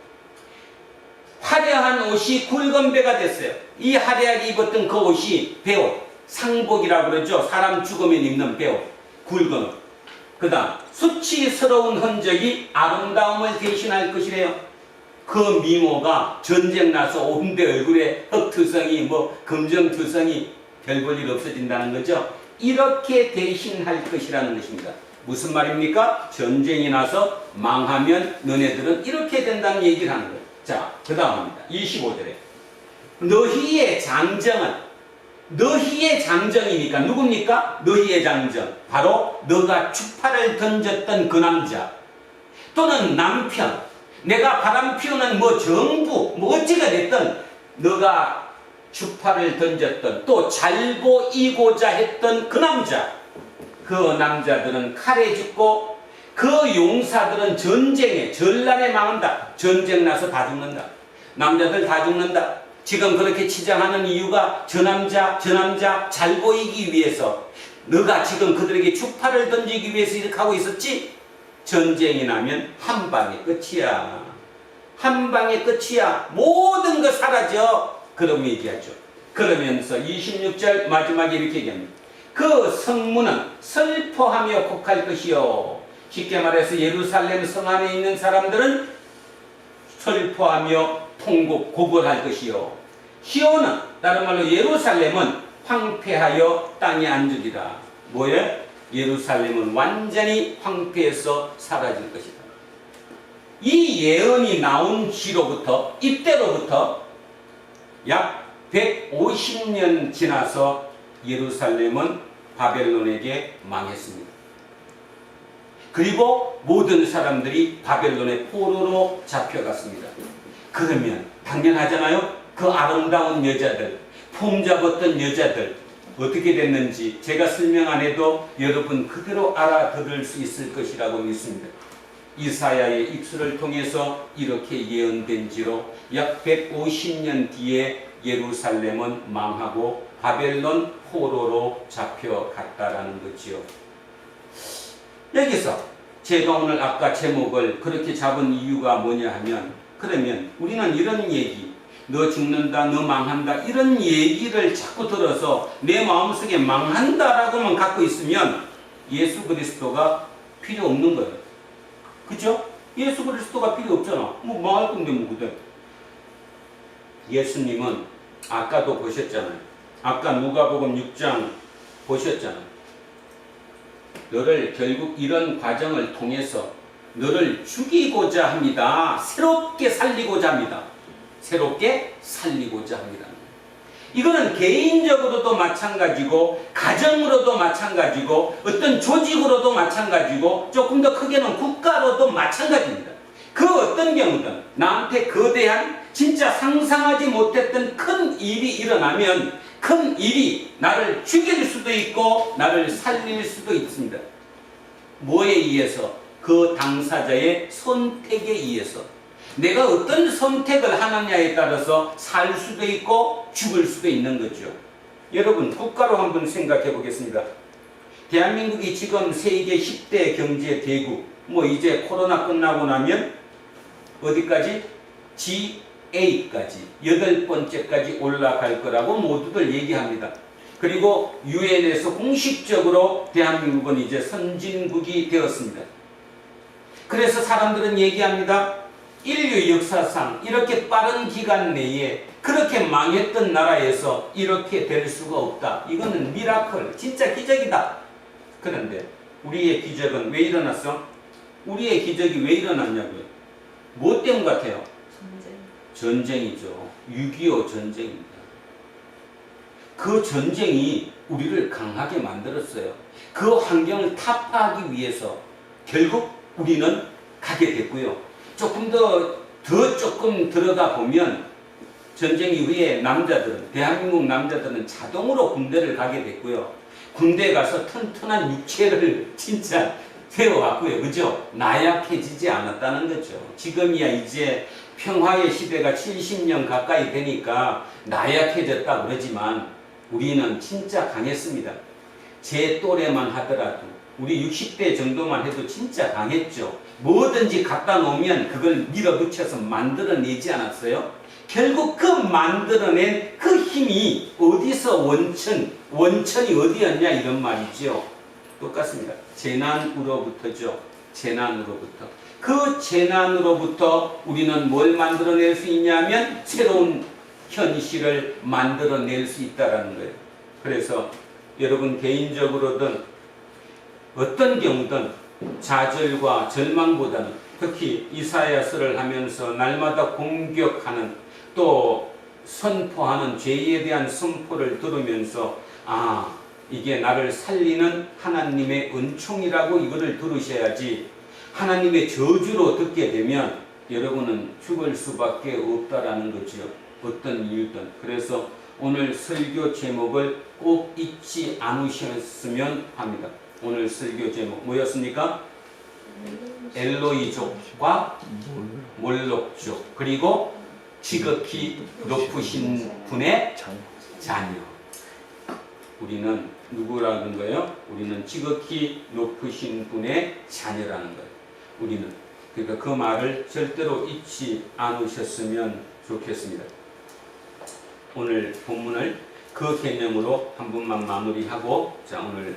화려한 옷이 굵은 배가 됐어요. 이 화려하게 입었던 그 옷이 배옷, 상복이라고 그러죠. 사람 죽으면 입는 배옷, 굵은 옷. 그 다음 수치스러운 흔적이 아름다움을 대신할 것이래요. 그 미모가 전쟁 나서 온데 얼굴에 흑투성이 뭐 금정투성이 별 볼 일 없어진다는 거죠. 이렇게 대신할 것이라는 것입니다. 무슨 말입니까? 전쟁이 나서 망하면 너네들은 이렇게 된다는 얘기를 하는 거예요. 자, 그 다음입니다. 25절에 너희의 장정은, 너희의 장정이니까 누굽니까? 너희의 장정, 바로 너가 주파를 던졌던 그 남자 또는 남편, 내가 바람 피우는 뭐 정부 뭐 어찌가 됐든 너가 주파를 던졌던 또 잘 보이고자 했던 그 남자, 그 남자들은 칼에 죽고 그 용사들은 전쟁에, 전란에 망한다. 전쟁 나서 다 죽는다. 남자들 다 죽는다. 지금 그렇게 치장하는 이유가 저 남자 잘 보이기 위해서, 너가 지금 그들에게 주파를 던지기 위해서 이렇게 하고 있었지? 전쟁이 나면 한 방에 끝이야. 한 방에 끝이야. 모든 거 사라져. 그러면 얘기하죠. 그러면서 26절 마지막에 이렇게 얘기합니다. 그 성문은 슬퍼하며 곡할 것이요. 쉽게 말해서 예루살렘 성 안에 있는 사람들은 슬퍼하며 통곡, 고걸할 것이요. 시온은, 다른 말로 예루살렘은 황폐하여 땅에 앉으리라. 뭐예요? 예루살렘은 완전히 황폐해서 사라질 것이다. 이 예언이 나온 시로부터, 이때로부터 약 150년 지나서 예루살렘은 바벨론에게 망했습니다. 그리고 모든 사람들이 바벨론의 포로로 잡혀갔습니다. 그러면 당연하잖아요. 그 아름다운 여자들, 폼 잡았던 여자들 어떻게 됐는지 제가 설명 안 해도 여러분 그대로 알아들을 수 있을 것이라고 믿습니다. 이사야의 입술을 통해서 이렇게 예언된 지로 약 150년 뒤에 예루살렘은 망하고 바벨론 포로로 잡혀갔다라는 거지요. 여기서 제가 오늘 아까 제목을 그렇게 잡은 이유가 뭐냐 하면, 그러면 우리는 이런 얘기, 너 죽는다, 너 망한다, 이런 얘기를 자꾸 들어서 내 마음속에 망한다라고만 갖고 있으면 예수 그리스도가 필요 없는 거예요. 그죠? 예수 그리스도가 필요 없잖아. 뭐 망할 건데 뭐 그래. 예수님은 아까도 보셨잖아요. 아까 누가복음 6장 보셨잖아요. 너를 결국 이런 과정을 통해서 너를 죽이고자 합니다. 새롭게 살리고자 합니다. 새롭게 살리고자 합니다. 이거는 개인적으로도 마찬가지고 가정으로도 마찬가지고 어떤 조직으로도 마찬가지고 조금 더 크게는 국가로도 마찬가지입니다. 그 어떤 경우든 나한테 거대한 진짜 상상하지 못했던 큰 일이 일어나면 큰 일이 나를 죽일 수도 있고 나를 살릴 수도 있습니다. 뭐에 의해서? 그 당사자의 선택에 의해서. 내가 어떤 선택을 하느냐에 따라서 살 수도 있고 죽을 수도 있는 거죠. 여러분 국가로 한번 생각해 보겠습니다. 대한민국이 지금 세계 10대 경제 대국, 뭐 이제 코로나 끝나고 나면 어디까지? G8까지 8번째까지 올라갈 거라고 모두들 얘기합니다. 그리고 유엔에서 공식적으로 대한민국은 이제 선진국이 되었습니다. 그래서 사람들은 얘기합니다. 인류 역사상 이렇게 빠른 기간 내에 그렇게 망했던 나라에서 이렇게 될 수가 없다. 이거는 미라클, 진짜 기적이다. 그런데 우리의 기적은 왜 일어났어? 우리의 기적이 왜 일어났냐고요? 뭐 때문 같아요? 전쟁이죠. 6.25 전쟁입니다. 그 전쟁이 우리를 강하게 만들었어요. 그 환경을 타파하기 위해서 결국 우리는 가게 됐고요. 조금 더 더 조금 들어가 보면 전쟁 이후에 남자들은, 대한민국 남자들은 자동으로 군대를 가게 됐고요. 군대 가서 튼튼한 육체를 진짜 세워왔고요. 그죠? 나약해지지 않았다는 거죠. 지금이야 이제 평화의 시대가 70년 가까이 되니까 나약해졌다 그러지만 우리는 진짜 강했습니다. 제 또래만 하더라도 우리 60대 정도만 해도 진짜 강했죠. 뭐든지 갖다 놓으면 그걸 밀어붙여서 만들어내지 않았어요? 결국 그 만들어낸 그 힘이 어디서 원천이 어디였냐 이런 말이죠. 똑같습니다. 재난으로부터죠. 재난으로부터. 그 재난으로부터 우리는 뭘 만들어낼 수 있냐면 새로운 현실을 만들어낼 수 있다는 거예요. 그래서 여러분 개인적으로든 어떤 경우든 좌절과 절망보다는 특히 이사야서를 하면서 날마다 공격하는 또 선포하는 죄에 대한 선포를 들으면서 이게 나를 살리는 하나님의 은총이라고 이거를 들으셔야지 하나님의 저주로 듣게 되면 여러분은 죽을 수밖에 없다라는 거죠. 어떤 이유든. 그래서 오늘 설교 제목을 꼭 잊지 않으셨으면 합니다. 오늘 설교 제목 뭐였습니까? 엘로이족과 몰록족 그리고 지극히 높으신 분의 자녀. 우리는 누구라는 거예요? 우리는 지극히 높으신 분의 자녀라는 거예요. 우리는. 그러니까 그 말을 절대로 잊지 않으셨으면 좋겠습니다. 오늘 본문을 그 개념으로 한 번만 마무리하고 자 오늘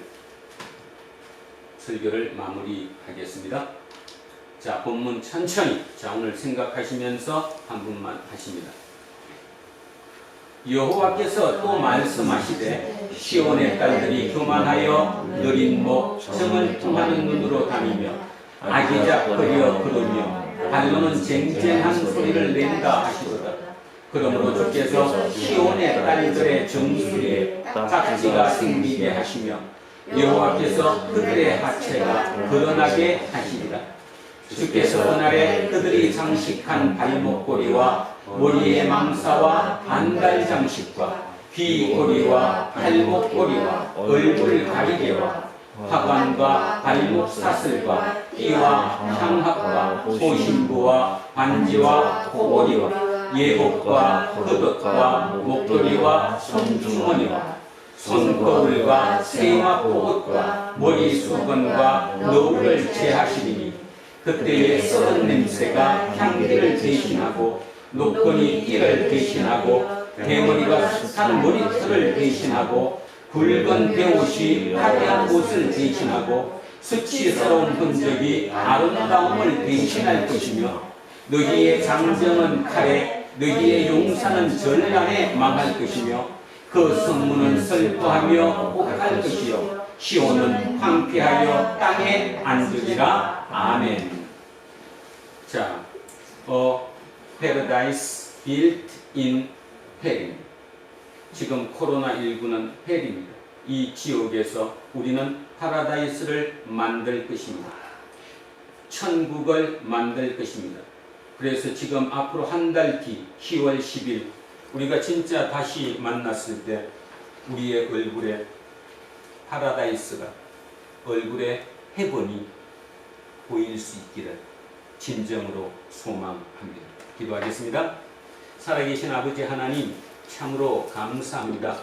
설교를 마무리하겠습니다. 자 본문 천천히 자 오늘 생각하시면서 한 번만 하십니다. 여호와께서 또 말씀하시되 시온의 딸들이 교만하여 느린 목 정을 통하는 눈으로 다니며 아기작거려 걸으며 발로는 쟁쟁한 소리를 낸다 하시도다. 그러므로 주께서 시온의 딸들의 정수리에 딱지가 생기게 하시며 여호와께서 그들의 하체가 드러나게 하시리라. 주께서 그날에 그들이 장식한 발목고리와 머리의 망사와 반달 장식과 귀고리와 발목고리와 얼굴 가리개와 화관과 발목 사슬과 띠와 향합과 호신부와 반지와 코고리와 예복과 흡옷과 목도리와 손주머니와 손거울과 세마 포옷과 머리 수건과 너울을 제하시리니 그때의 썩은 냄새가 향기를 대신하고 노끈이 띠를 대신하고 대머리가 숱한 머리털을 대신하고 굵은 배옷이 화려한 옷을 대신하고 수치스러운 흔적이 아름다움을 대신할 것이며 너희의 장정은 칼에 너희의 용사는 전란에 망할 것이며 그 성문은 슬퍼하며 옥할 것이요 시온은 황폐하여 땅에 앉으리라. 아멘. 자, Paradise built in hell. 지금 코로나19는 헬입니다. 이 지옥에서 우리는 파라다이스를 만들 것입니다. 천국을 만들 것입니다. 그래서 지금 앞으로 한 달 뒤 10월 10일 우리가 진짜 다시 만났을 때 우리의 얼굴에 파라다이스가 얼굴에 헤븐이 보일 수 있기를 진정으로 소망합니다. 기도하겠습니다. 살아계신 아버지 하나님 참으로 감사합니다.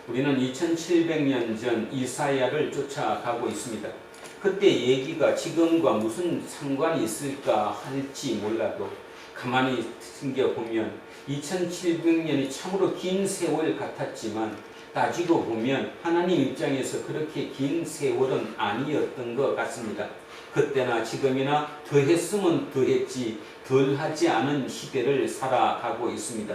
우리는 2700년 전 이사야를 쫓아가고 있습니다. 그때 얘기가 지금과 무슨 상관이 있을까 할지 몰라도 가만히 생겨보면 2700년이 참으로 긴 세월 같았지만 따지고 보면 하나님 입장에서 그렇게 긴 세월은 아니었던 것 같습니다. 그때나 지금이나 더했으면 더했지 덜하지 않은 시대를 살아가고 있습니다.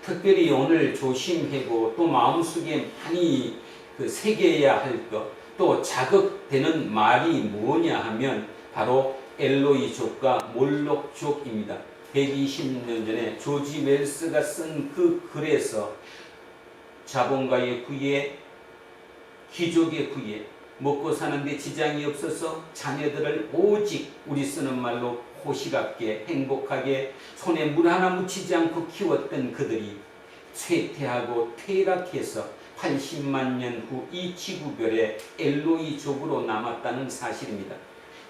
특별히 오늘 조심하고 또 마음속에 많이 새겨야 할 것, 또 자극되는 말이 뭐냐 하면 바로 엘로이족과 몰록족입니다. 120년 전에 조지 웰스가 쓴 그 글에서 자본가의 구애, 귀족의 구애, 먹고 사는데 지장이 없어서 자녀들을 오직 우리 쓰는 말로 호시갑게 행복하게 손에 물 하나 묻히지 않고 키웠던 그들이 쇠퇴하고 퇴락해서 80만 년 후 이 지구별의 엘로이족으로 남았다는 사실입니다.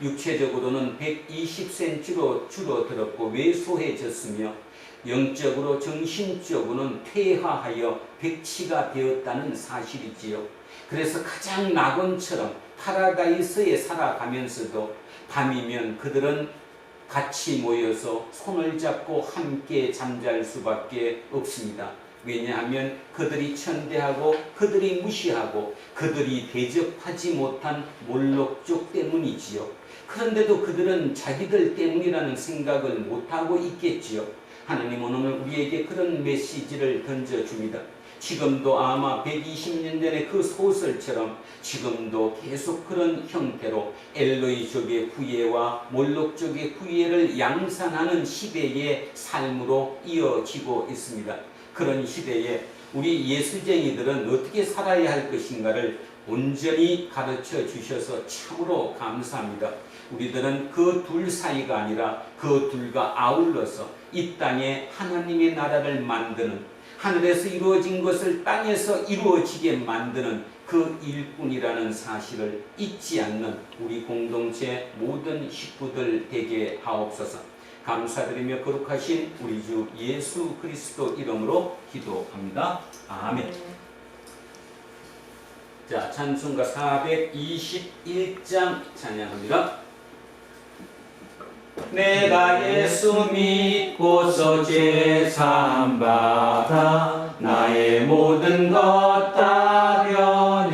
육체적으로는 120cm로 줄어들었고 왜소해졌으며 영적으로 정신적으로는 퇴화하여 백치가 되었다는 사실이지요. 그래서 가장 낙원처럼 파라다이스에 살아가면서도 밤이면 그들은 같이 모여서 손을 잡고 함께 잠잘 수밖에 없습니다. 왜냐하면 그들이 천대하고 그들이 무시하고 그들이 대접하지 못한 몰록족 때문이지요. 그런데도 그들은 자기들 때문이라는 생각을 못하고 있겠지요. 하나님은 오늘 우리에게 그런 메시지를 던져줍니다. 지금도 아마 120년 전의 그 소설처럼 지금도 계속 그런 형태로 엘로이족의 후예와 몰록족의 후예를 양산하는 시대의 삶으로 이어지고 있습니다. 그런 시대에 우리 예수쟁이들은 어떻게 살아야 할 것인가를 온전히 가르쳐 주셔서 참으로 감사합니다. 우리들은 그 둘 사이가 아니라 그 둘과 아울러서 이 땅에 하나님의 나라를 만드는, 하늘에서 이루어진 것을 땅에서 이루어지게 만드는 그 일꾼이라는 사실을 잊지 않는 우리 공동체 모든 식구들 되게 하옵소서. 감사드리며 거룩하신 우리 주 예수 그리스도 이름으로 기도합니다. 아멘. 자, 찬송가 421장 찬양합니다. 내가 예수 믿고서 제사함 받아 나의 모든 것 다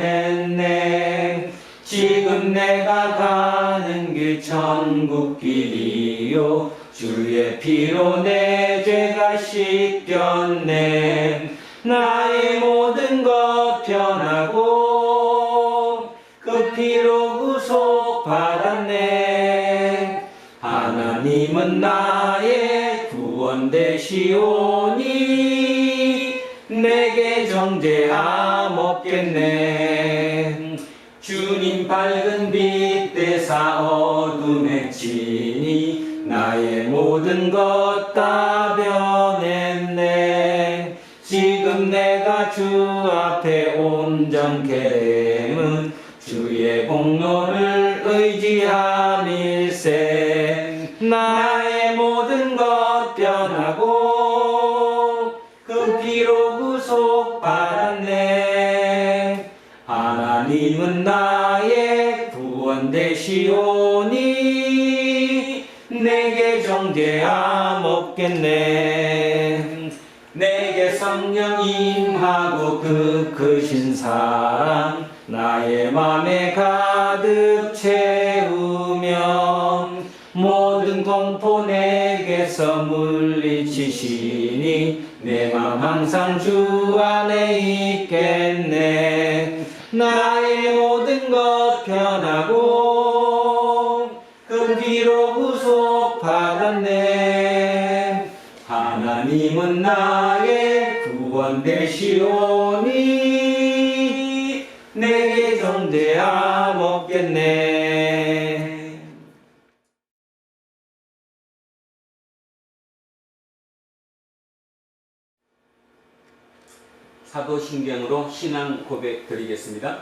변했네. 지금 내가 가는 길 천국 길이요 주의 피로 내 죄가 씻겼네. 나의 모든 것 변하고 그 피로 구속 받았네. 하나님은 나의 구원 되시오니 내게 정죄함 없겠네. 주님 밝은 빛 되사 어둠에 치니 나의 모든 것 다 변했네. 지금 내가 주 앞에 온전케 됨은 주의 공로를 의지함일세. 나의 모든 것 변하고 그 피로 구속 받았네. 하나님은 나의 구원 되시오니 내게 정죄함 없겠네. 내게 성령 임하고 그 크신 사랑 나의 맘에 가득 채우며 모든 공포 내게서 물리치시니 내 맘 항상 주 안에 있겠네. 나의 모든 것 변하고 그 피로 구속 받았네. 하나님은 나의 구원 되시오니 내게 정죄함 없겠네. 사도신경으로 신앙 고백 드리겠습니다.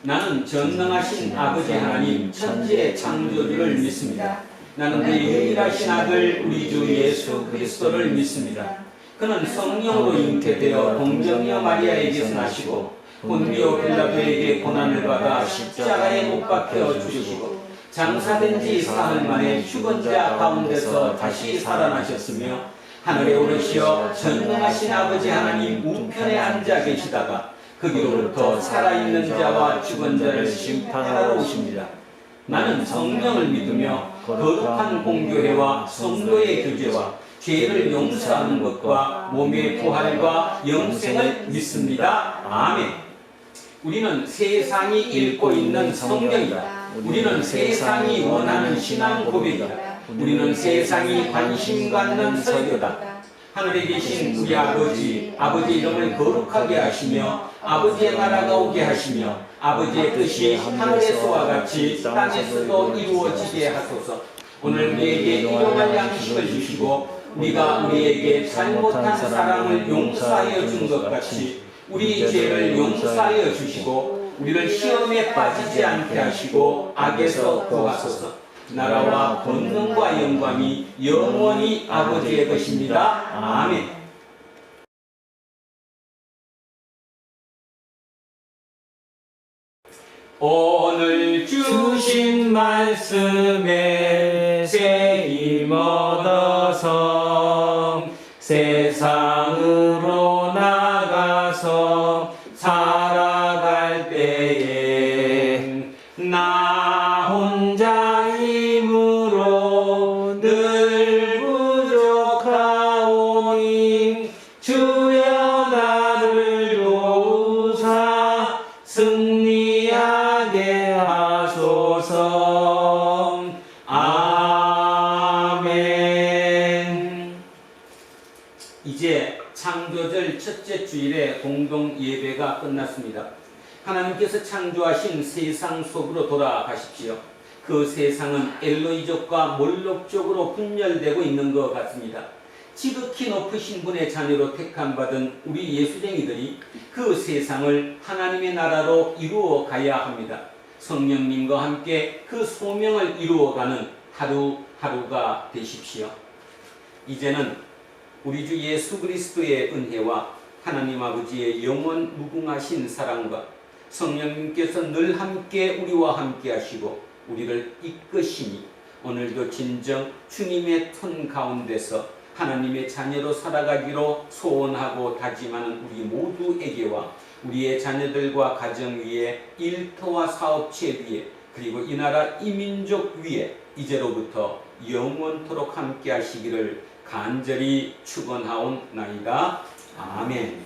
나는 전능하신 아버지 하나님 천지의 창조주를 믿습니다. 나는 그의 유일하신 아들 우리 주 예수 그리스도를 믿습니다. 그는 성령으로 잉태되어 동정녀 마리아에게서 나시고 본디오 빌라도에게 고난을 받아 십자가에 못 박혀 죽으시고 장사된 지 사흘 만에 죽은 자 가운데서 다시 살아나셨으며 하늘에 오르시어 전능하신 아버지 하나님 우편에 앉아 계시다가 거기로부터 살아있는 자와 죽은 자를 심판하러 오십니다. 나는 성령을 믿으며 거룩한 공교회와 성도의 교제와 죄를 용서하는 것과 몸의 부활과 영생을 믿습니다. 아멘. 우리는 세상이 읽고 있는 성경이다. 우리는 세상이 원하는 신앙 고백이다. 우리는 세상이 관심 갖는 설교다. 하늘에 계신 우리 아버지의 이름을 거룩하게 하시며 아버지의 나라가 오게 하시며 아버지의 뜻이 하늘에서와 같이 땅에서도 이루어지게 하소서. 오늘 우리에게 일용할 양식을 주시고 우리가 우리에게 잘못한 사랑을 용서하여 준 것 같이 우리 죄를 용서하여 주시고 우리를 시험에 빠지지 않게 하시고 악에서 구하소서. 나라와 권능과 영광이 영원히 아버지의 것입니다. 아멘. 오늘 주신 말씀에 쓰임 얻어서 세상으로 나가서 살아갈 때에 나 혼자 힘으로 늘 부족하오니 주여 나를 도우사 승리하게 하소서. 아멘. 이제 창조절 첫째 주일의 공동 예배가 끝났습니다. 하나님께서 창조하신 세상 속으로 돌아가십시오. 그 세상은 엘로이족과 몰록족으로 분열되고 있는 것 같습니다. 지극히 높으신 분의 자녀로 택함받은 우리 예수쟁이들이 그 세상을 하나님의 나라로 이루어 가야 합니다. 성령님과 함께 그 소명을 이루어가는 하루하루가 되십시오. 이제는 우리 주 예수 그리스도의 은혜와 하나님 아버지의 영원 무궁하신 사랑과 성령님께서 늘 함께 우리와 함께 하시고 우리를 이끄시니 오늘도 진정 주님의 손 가운데서 하나님의 자녀로 살아가기로 소원하고 다짐하는 우리 모두에게와 우리의 자녀들과 가정 위에 일터와 사업체 위에 그리고 이 나라 이 민족 위에 이제로부터 영원토록 함께 하시기를 간절히 축원하옵나이다. 아멘.